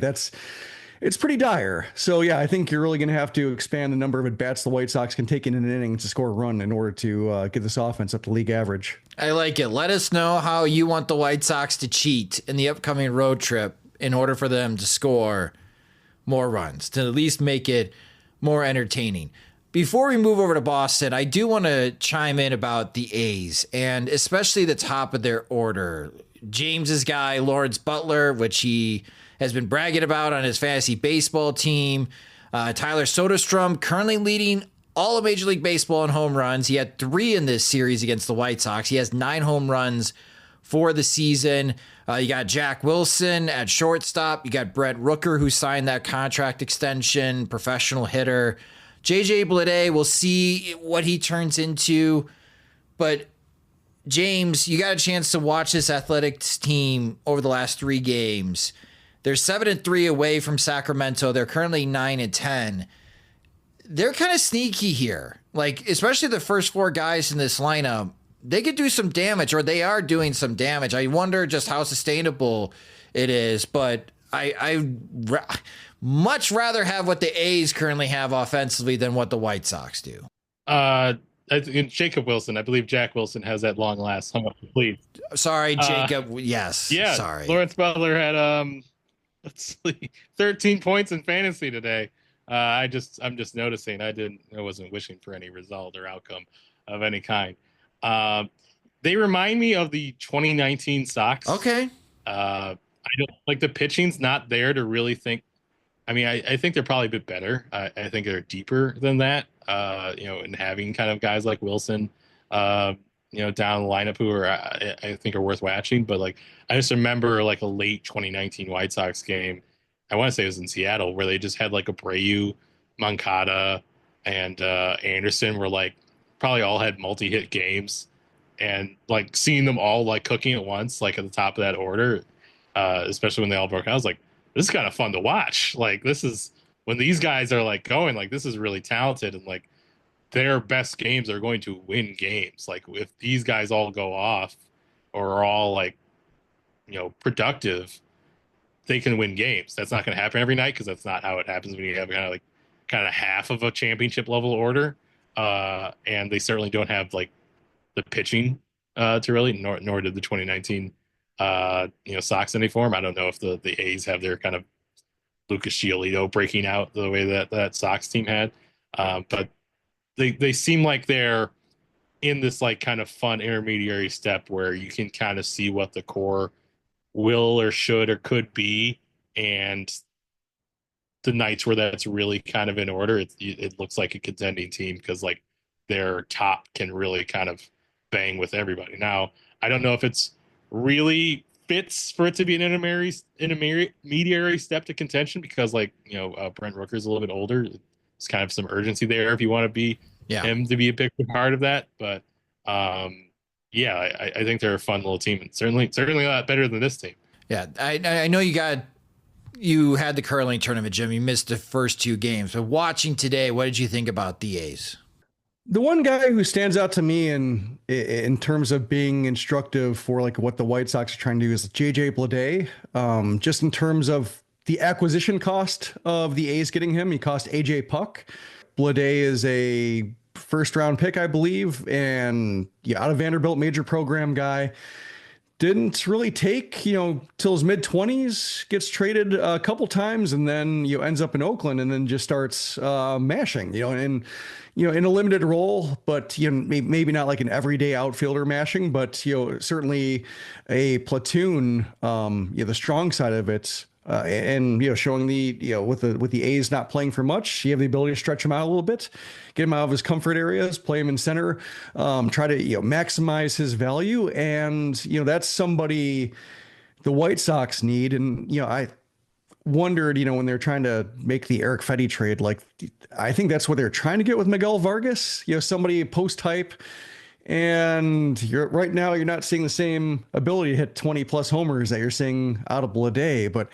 It's pretty dire. So yeah, I think you're really going to have to expand the number of at-bats the White Sox can take in an inning to score a run in order to get this offense up to league average. I like it. Let us know how you want the White Sox to cheat in the upcoming road trip in order for them to score more runs, to at least make it more entertaining. Before we move over to Boston, I do want to chime in about the A's, and especially the top of their order. James's guy, Lawrence Butler, which he has been bragging about on his fantasy baseball team. Tyler Soderstrom, currently leading all of Major League Baseball in home runs. He had 3 in this series against the White Sox. He has 9 home runs for the season. You got Jack Wilson at shortstop. You got Brett Rooker, who signed that contract extension, professional hitter. JJ Bleday, we'll see what he turns into. But James, you got a chance to watch this Athletics team over the last 3 games. They're 7-3 away from Sacramento. They're currently 9-10. They're kind of sneaky here. Like, especially the first 4 guys in this lineup, they could do some damage, or they are doing some damage. I wonder just how sustainable it is, but I much rather have what the A's currently have offensively than what the White Sox do. Jacob Wilson, I believe Jack Wilson has that long last hung up complete. Sorry, Jacob. Yes. Yeah. Sorry. Lawrence Butler had let's see, 13 points in fantasy today. I'm just noticing. I wasn't wishing for any result or outcome of any kind. They remind me of the 2019 Sox. Okay. I don't like the pitching's not there to really think. I mean, I think they're probably a bit better. I think they're deeper than that. And having kind of guys like Wilson, down the lineup who are I think are worth watching. But like, I just remember like a late 2019 White Sox game. I want to say it was in Seattle, where they just had like Abreu, Moncada, and Anderson were like probably all had multi-hit games, and like seeing them all like cooking at once, like at the top of that order, especially when they all broke out, I was like, this is kind of fun to watch. Like, this is when these guys are like going, like, this is really talented, and like their best games are going to win games. Like, if these guys all go off or are all like, productive, they can win games. That's not going to happen every night, because that's not how it happens when you have kind of half of a championship level order. And they certainly don't have like the pitching to really, nor did the 2019 Sox in any form. I don't know if the A's have their kind of Lucas Giolito breaking out the way that Sox team had, but they seem like they're in this like kind of fun intermediary step where you can kind of see what the core will or should or could be, and the nights where that's really kind of in order, it looks like a contending team, because like their top can really kind of bang with everybody. Now, I don't know if it's really fits for it to be an intermediary step to contention, because like, Brent Rooker's a little bit older. It's kind of some urgency there if you want to be him to be a big part of that. But I think they're a fun little team, and certainly a lot better than this team. Yeah, I know you had the curling tournament, Jim. You missed the first 2 games, but watching today, what did you think about the A's? The one guy who stands out to me in terms of being instructive for like what the White Sox are trying to do is JJ Bleday. Just in terms of the acquisition cost of the A's getting him, he cost AJ Puck. Bleday is a first-round pick, I believe, and out of Vanderbilt, major program guy. Didn't really take, till his mid-20s, gets traded a couple times, and then ends up in Oakland, and then just starts mashing, in a limited role, but maybe not like an everyday outfielder mashing, but certainly a platoon, the strong side of it. And showing the with the A's not playing for much, you have the ability to stretch him out a little bit, get him out of his comfort areas, play him in center, try to maximize his value, and that's somebody the White Sox need. And I wondered, when they're trying to make the Eric Fetty trade, like I think that's what they're trying to get with Miguel Vargas, somebody post hype. And right now you're not seeing the same ability to hit 20 plus homers that you're seeing out of Bleday, but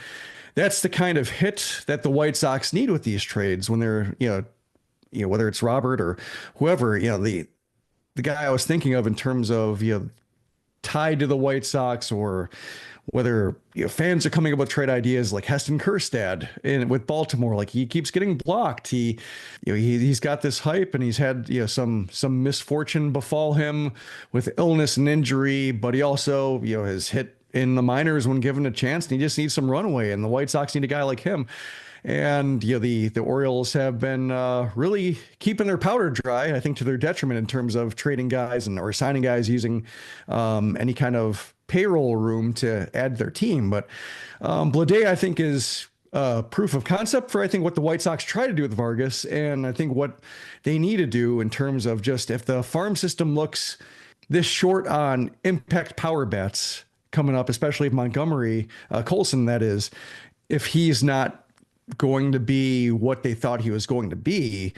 that's the kind of hit that the White Sox need with these trades when they're, whether it's Robert or whoever, the guy I was thinking of in terms of, tied to the White Sox, or whether fans are coming up with trade ideas like Heston Kjerstad with Baltimore. Like, he keeps getting blocked. He's got this hype, and he's had some misfortune befall him with illness and injury, but he also has hit in the minors when given a chance, and he just needs some runway. And the White Sox need a guy like him. And the Orioles have been really keeping their powder dry, I think, to their detriment in terms of trading guys or signing guys using any kind of payroll room to add to their team. But Bleday, I think, is proof of concept for, I think, what the White Sox try to do with Vargas, and I think what they need to do in terms of just, if the farm system looks this short on impact power bats coming up, especially if Montgomery, Colson, that is, if he's not going to be what they thought he was going to be,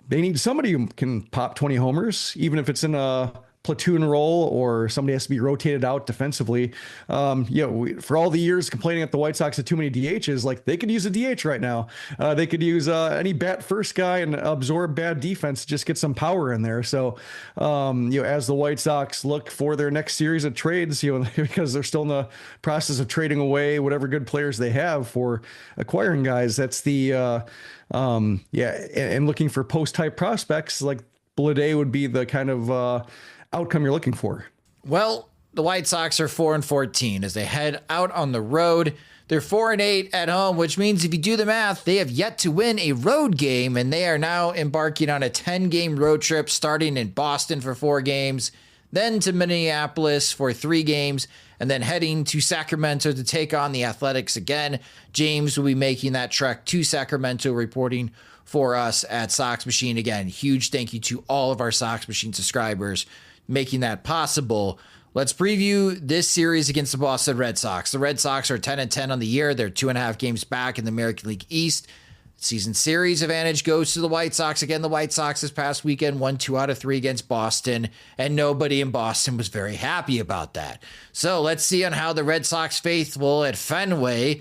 they need somebody who can pop 20 homers, even if it's in a platoon role or somebody has to be rotated out defensively. For all the years complaining that the White Sox had too many DHs, like, they could use a DH right now. They could use any bat first guy and absorb bad defense, just get some power in there. So, as the White Sox look for their next series of trades, because they're still in the process of trading away whatever good players they have for acquiring guys, that's and looking for post type prospects, like Bleday would be the kind of outcome you're looking for. Well, the White Sox are 4-14 as they head out on the road. They're 4-8 at home, which means if you do the math, they have yet to win a road game, and they are now embarking on a 10-game road trip, starting in Boston for 4 games, then to Minneapolis for 3 games, and then heading to Sacramento to take on the Athletics again. James will be making that trek to Sacramento, reporting for us at Sox Machine. Again, huge thank you to all of our Sox Machine subscribers making that possible. Let's preview this series against the Boston Red Sox. The Red Sox are 10-10 on the year. They're 2.5 games back in the American League East. Season series advantage goes to the White Sox. Again, the White Sox this past weekend won 2 out of 3 against Boston, and nobody in Boston was very happy about that. So let's see on how the Red Sox faithful at Fenway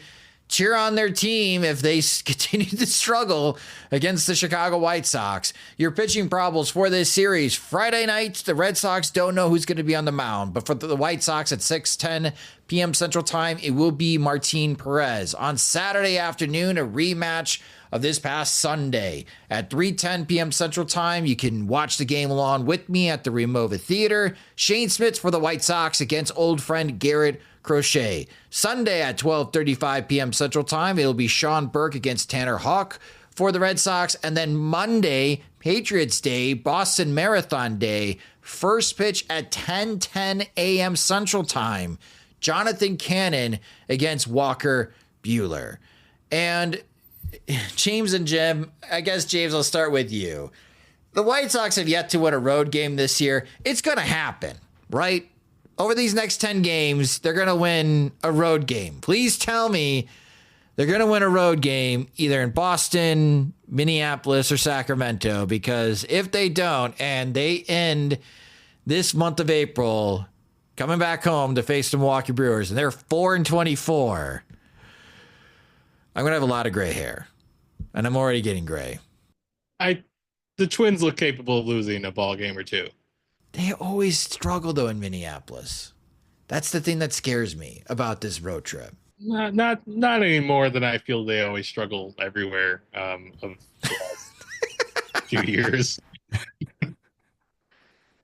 cheer on their team if they continue to struggle against the Chicago White Sox. Your pitching problems for this series: Friday night, the Red Sox don't know who's going to be on the mound, but for the White Sox at 6:10 p.m. Central Time, it will be Martin Perez. On Saturday afternoon, a rematch of this past Sunday at 3:10 p.m. Central Time. You can watch the game along with me at the Remova Theater. Shane Smits for the White Sox against old friend Garrett Crochet. Sunday at 12:35 p.m. Central Time, it'll be Sean Burke against Tanner Houck for the Red Sox. And then Monday, Patriots Day, Boston Marathon Day, first pitch at 10:10 a.m. Central Time, Jonathan Cannon against Walker Buehler. And James and Jim, I guess, James, I'll start with you. The White Sox have yet to win a road game this year. It's going to happen, right? Over these next 10 games, they're going to win a road game. Please tell me they're going to win a road game either in Boston, Minneapolis, or Sacramento, because if they don't, and they end this month of April coming back home to face the Milwaukee Brewers, and they're 4-24, I'm going to have a lot of gray hair, and I'm already getting gray. The Twins look capable of losing a ball game or two. They always struggle, though, in Minneapolis. That's the thing that scares me about this road trip. Not any more than I feel they always struggle everywhere of the last few years.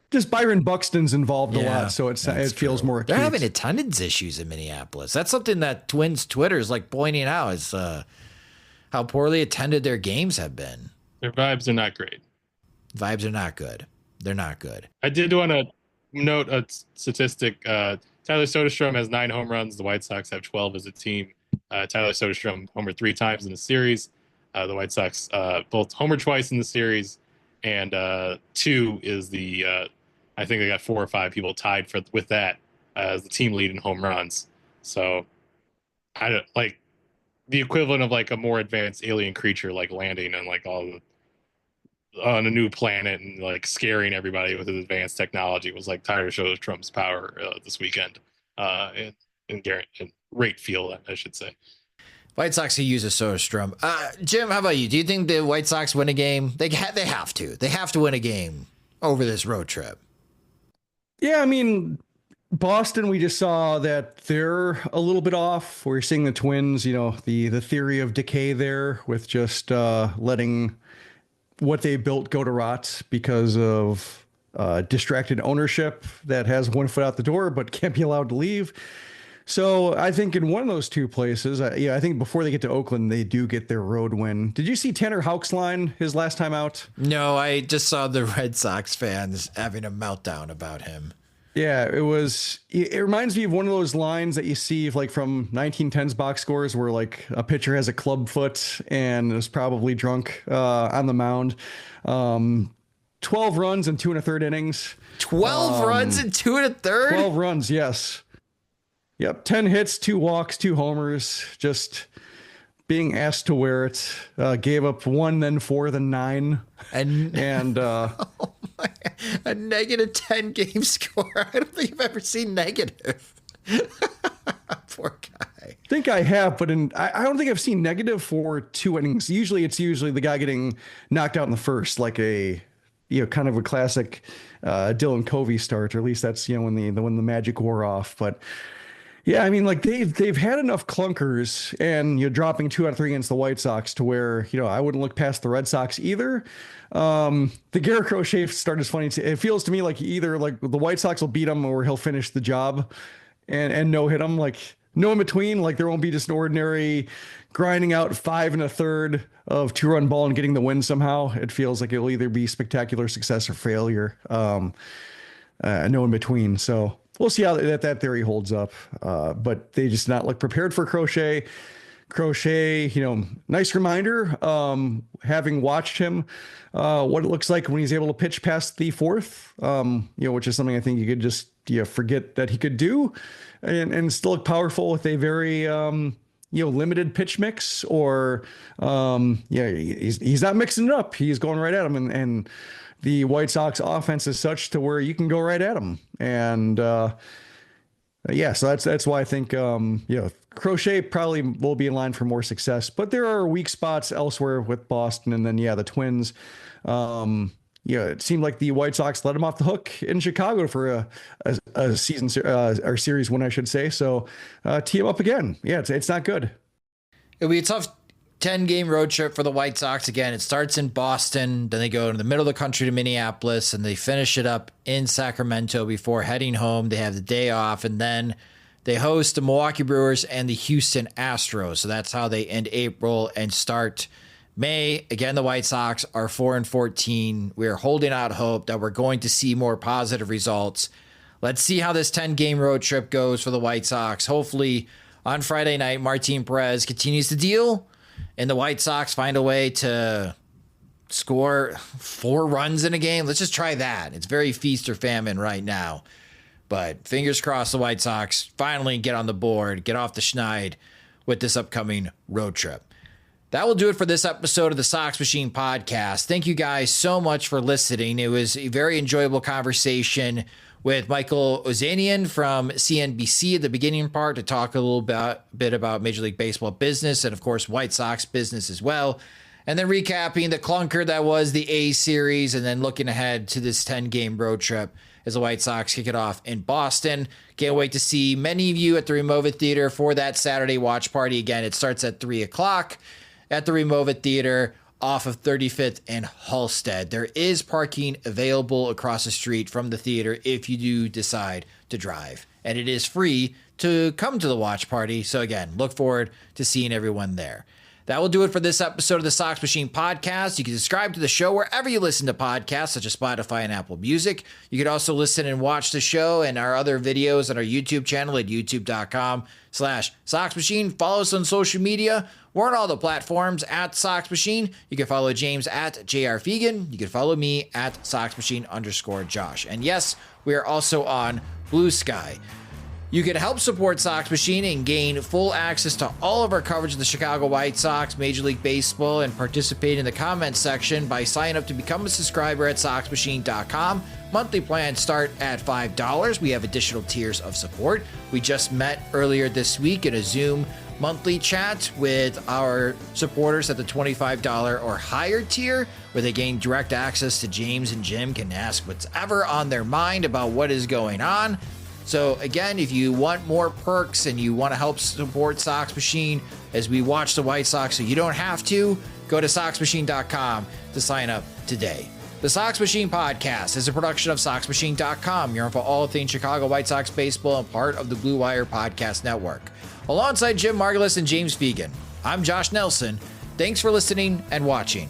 Just Byron Buxton's involved a lot, so it feels more acute. They're having attendance issues in Minneapolis. That's something that Twins Twitter is like pointing out, is how poorly attended their games have been. Their vibes are not great. Vibes are not good. They're not good. I did want to note a statistic. Tyler Soderstrom has 9 home runs. The White Sox have 12 as a team. Tyler Soderstrom homered 3 times in the series. The White Sox both homered twice in the series, and 2 is the I think they got 4 or 5 people tied with that as the team lead in home runs. So I don't like the equivalent of like a more advanced alien creature like landing and like on a new planet and like scaring everybody with his advanced technology was like Tyler Trump's power this weekend in rate field, I should say. White Sox could use a Soderstrom. Jim, how about you? Do you think the White Sox win a game? They have to. They have to win a game over this road trip. Yeah, I mean, Boston, we just saw that they're a little bit off. We're seeing the Twins, the theory of decay there with just letting what they built go to rot because of distracted ownership that has one foot out the door but can't be allowed to leave. So I think in one of those two places, I think before they get to Oakland, they do get their road win. Did you see Tanner Houck's line his last time out? No, I just saw the Red Sox fans having a meltdown about him. Yeah, it reminds me of one of those lines that you see like from 1910's box scores where like a pitcher has a club foot and is probably drunk on the mound. 12 runs in 2 1/3 innings. 12 runs in 2 1/3? 12 runs, yes. Yep, 10 hits, 2 walks, 2 homers, just being asked to wear it. Gave up 1, then 4, then 9. And oh my, a negative 10 game score. I don't think I've ever seen negative. Poor guy. I think I have, but I don't think I've seen negative for 2 innings. Usually it's the guy getting knocked out in the first, like a kind of a classic Dylan Covey start, or at least that's when the magic wore off. But yeah, I mean, like they've had enough clunkers, and you're dropping 2 out of 3 against the White Sox to where I wouldn't look past the Red Sox either. The Garrett Crochet start is funny. It feels to me like either like the White Sox will beat him or he'll finish the job and no hit him. Like no in between. Like there won't be just an ordinary grinding out 5 1/3 of 2-run ball and getting the win somehow. It feels like it'll either be spectacular success or failure. No in between. So we'll see how that theory holds up. But they just not look prepared for Crochet. Nice reminder, having watched him, what it looks like when he's able to pitch past the 4th, which is something I think you could just forget that he could do and still look powerful with a very, limited pitch mix or, he's not mixing it up. He's going right at him. And the White Sox offense is such to where you can go right at him. And, so that's why I think, Crochet probably will be in line for more success, but there are weak spots elsewhere with Boston. And then, the Twins, it seemed like the White Sox let him off the hook in Chicago for a season or series win, I should say. So tee him up again. Yeah, it's not good. It'll be a tough 10-game road trip for the White Sox. Again, it starts in Boston, then they go to the middle of the country to Minneapolis, and they finish it up in Sacramento before heading home. They have the day off, and then they host the Milwaukee Brewers and the Houston Astros. So that's how they end April and start May. Again, the White Sox are 4-14. We are holding out hope that we're going to see more positive results. Let's see how this 10-game road trip goes for the White Sox. Hopefully, on Friday night, Martin Perez continues to deal, and the White Sox find a way to score 4 runs in a game. Let's just try that. It's very feast or famine right now. But fingers crossed the White Sox finally get on the board, get off the schneid with this upcoming road trip. That will do it for this episode of the Sox Machine podcast. Thank you guys so much for listening. It was a very enjoyable conversation with Michael Ozanian from CNBC at the beginning part to talk a little bit about Major League Baseball business and, of course, White Sox business as well. And then recapping the clunker that was the A series and then looking ahead to this 10-game road trip as the White Sox kick it off in Boston. Can't wait to see many of you at the Remova Theater for that Saturday watch party. Again, it starts at 3 o'clock at the Remova Theater off of 35th and Halstead. There is parking available across the street from the theater if you do decide to drive. And it is free to come to the watch party. So again, look forward to seeing everyone there. That will do it for this episode of the Sox Machine podcast. You can subscribe to the show wherever you listen to podcasts, such as Spotify and Apple Music. You can also listen and watch the show and our other videos on our YouTube channel at youtube.com/Sox Machine. Follow us on social media. We're on all the platforms at Sox Machine. You can follow James at JR Fegan. You can follow me at SoxMachine_Josh. And yes, we are also on Blue Sky. You can help support Sox Machine and gain full access to all of our coverage of the Chicago White Sox, Major League Baseball, and participate in the comments section by signing up to become a subscriber at SoxMachine.com. Monthly plans start at $5. We have additional tiers of support. We just met earlier this week in a Zoom monthly chat with our supporters at the $25 or higher tier, where they gain direct access to James and Jim, can ask whatever on their mind about what is going on. So again, if you want more perks and you want to help support Sox Machine as we watch the White Sox so you don't have to, go to SoxMachine.com to sign up today. The Sox Machine podcast is a production of SoxMachine.com, your home for all things Chicago White Sox baseball and part of the Blue Wire Podcast Network. Alongside Jim Margulis and James Fegan, I'm Josh Nelson. Thanks for listening and watching.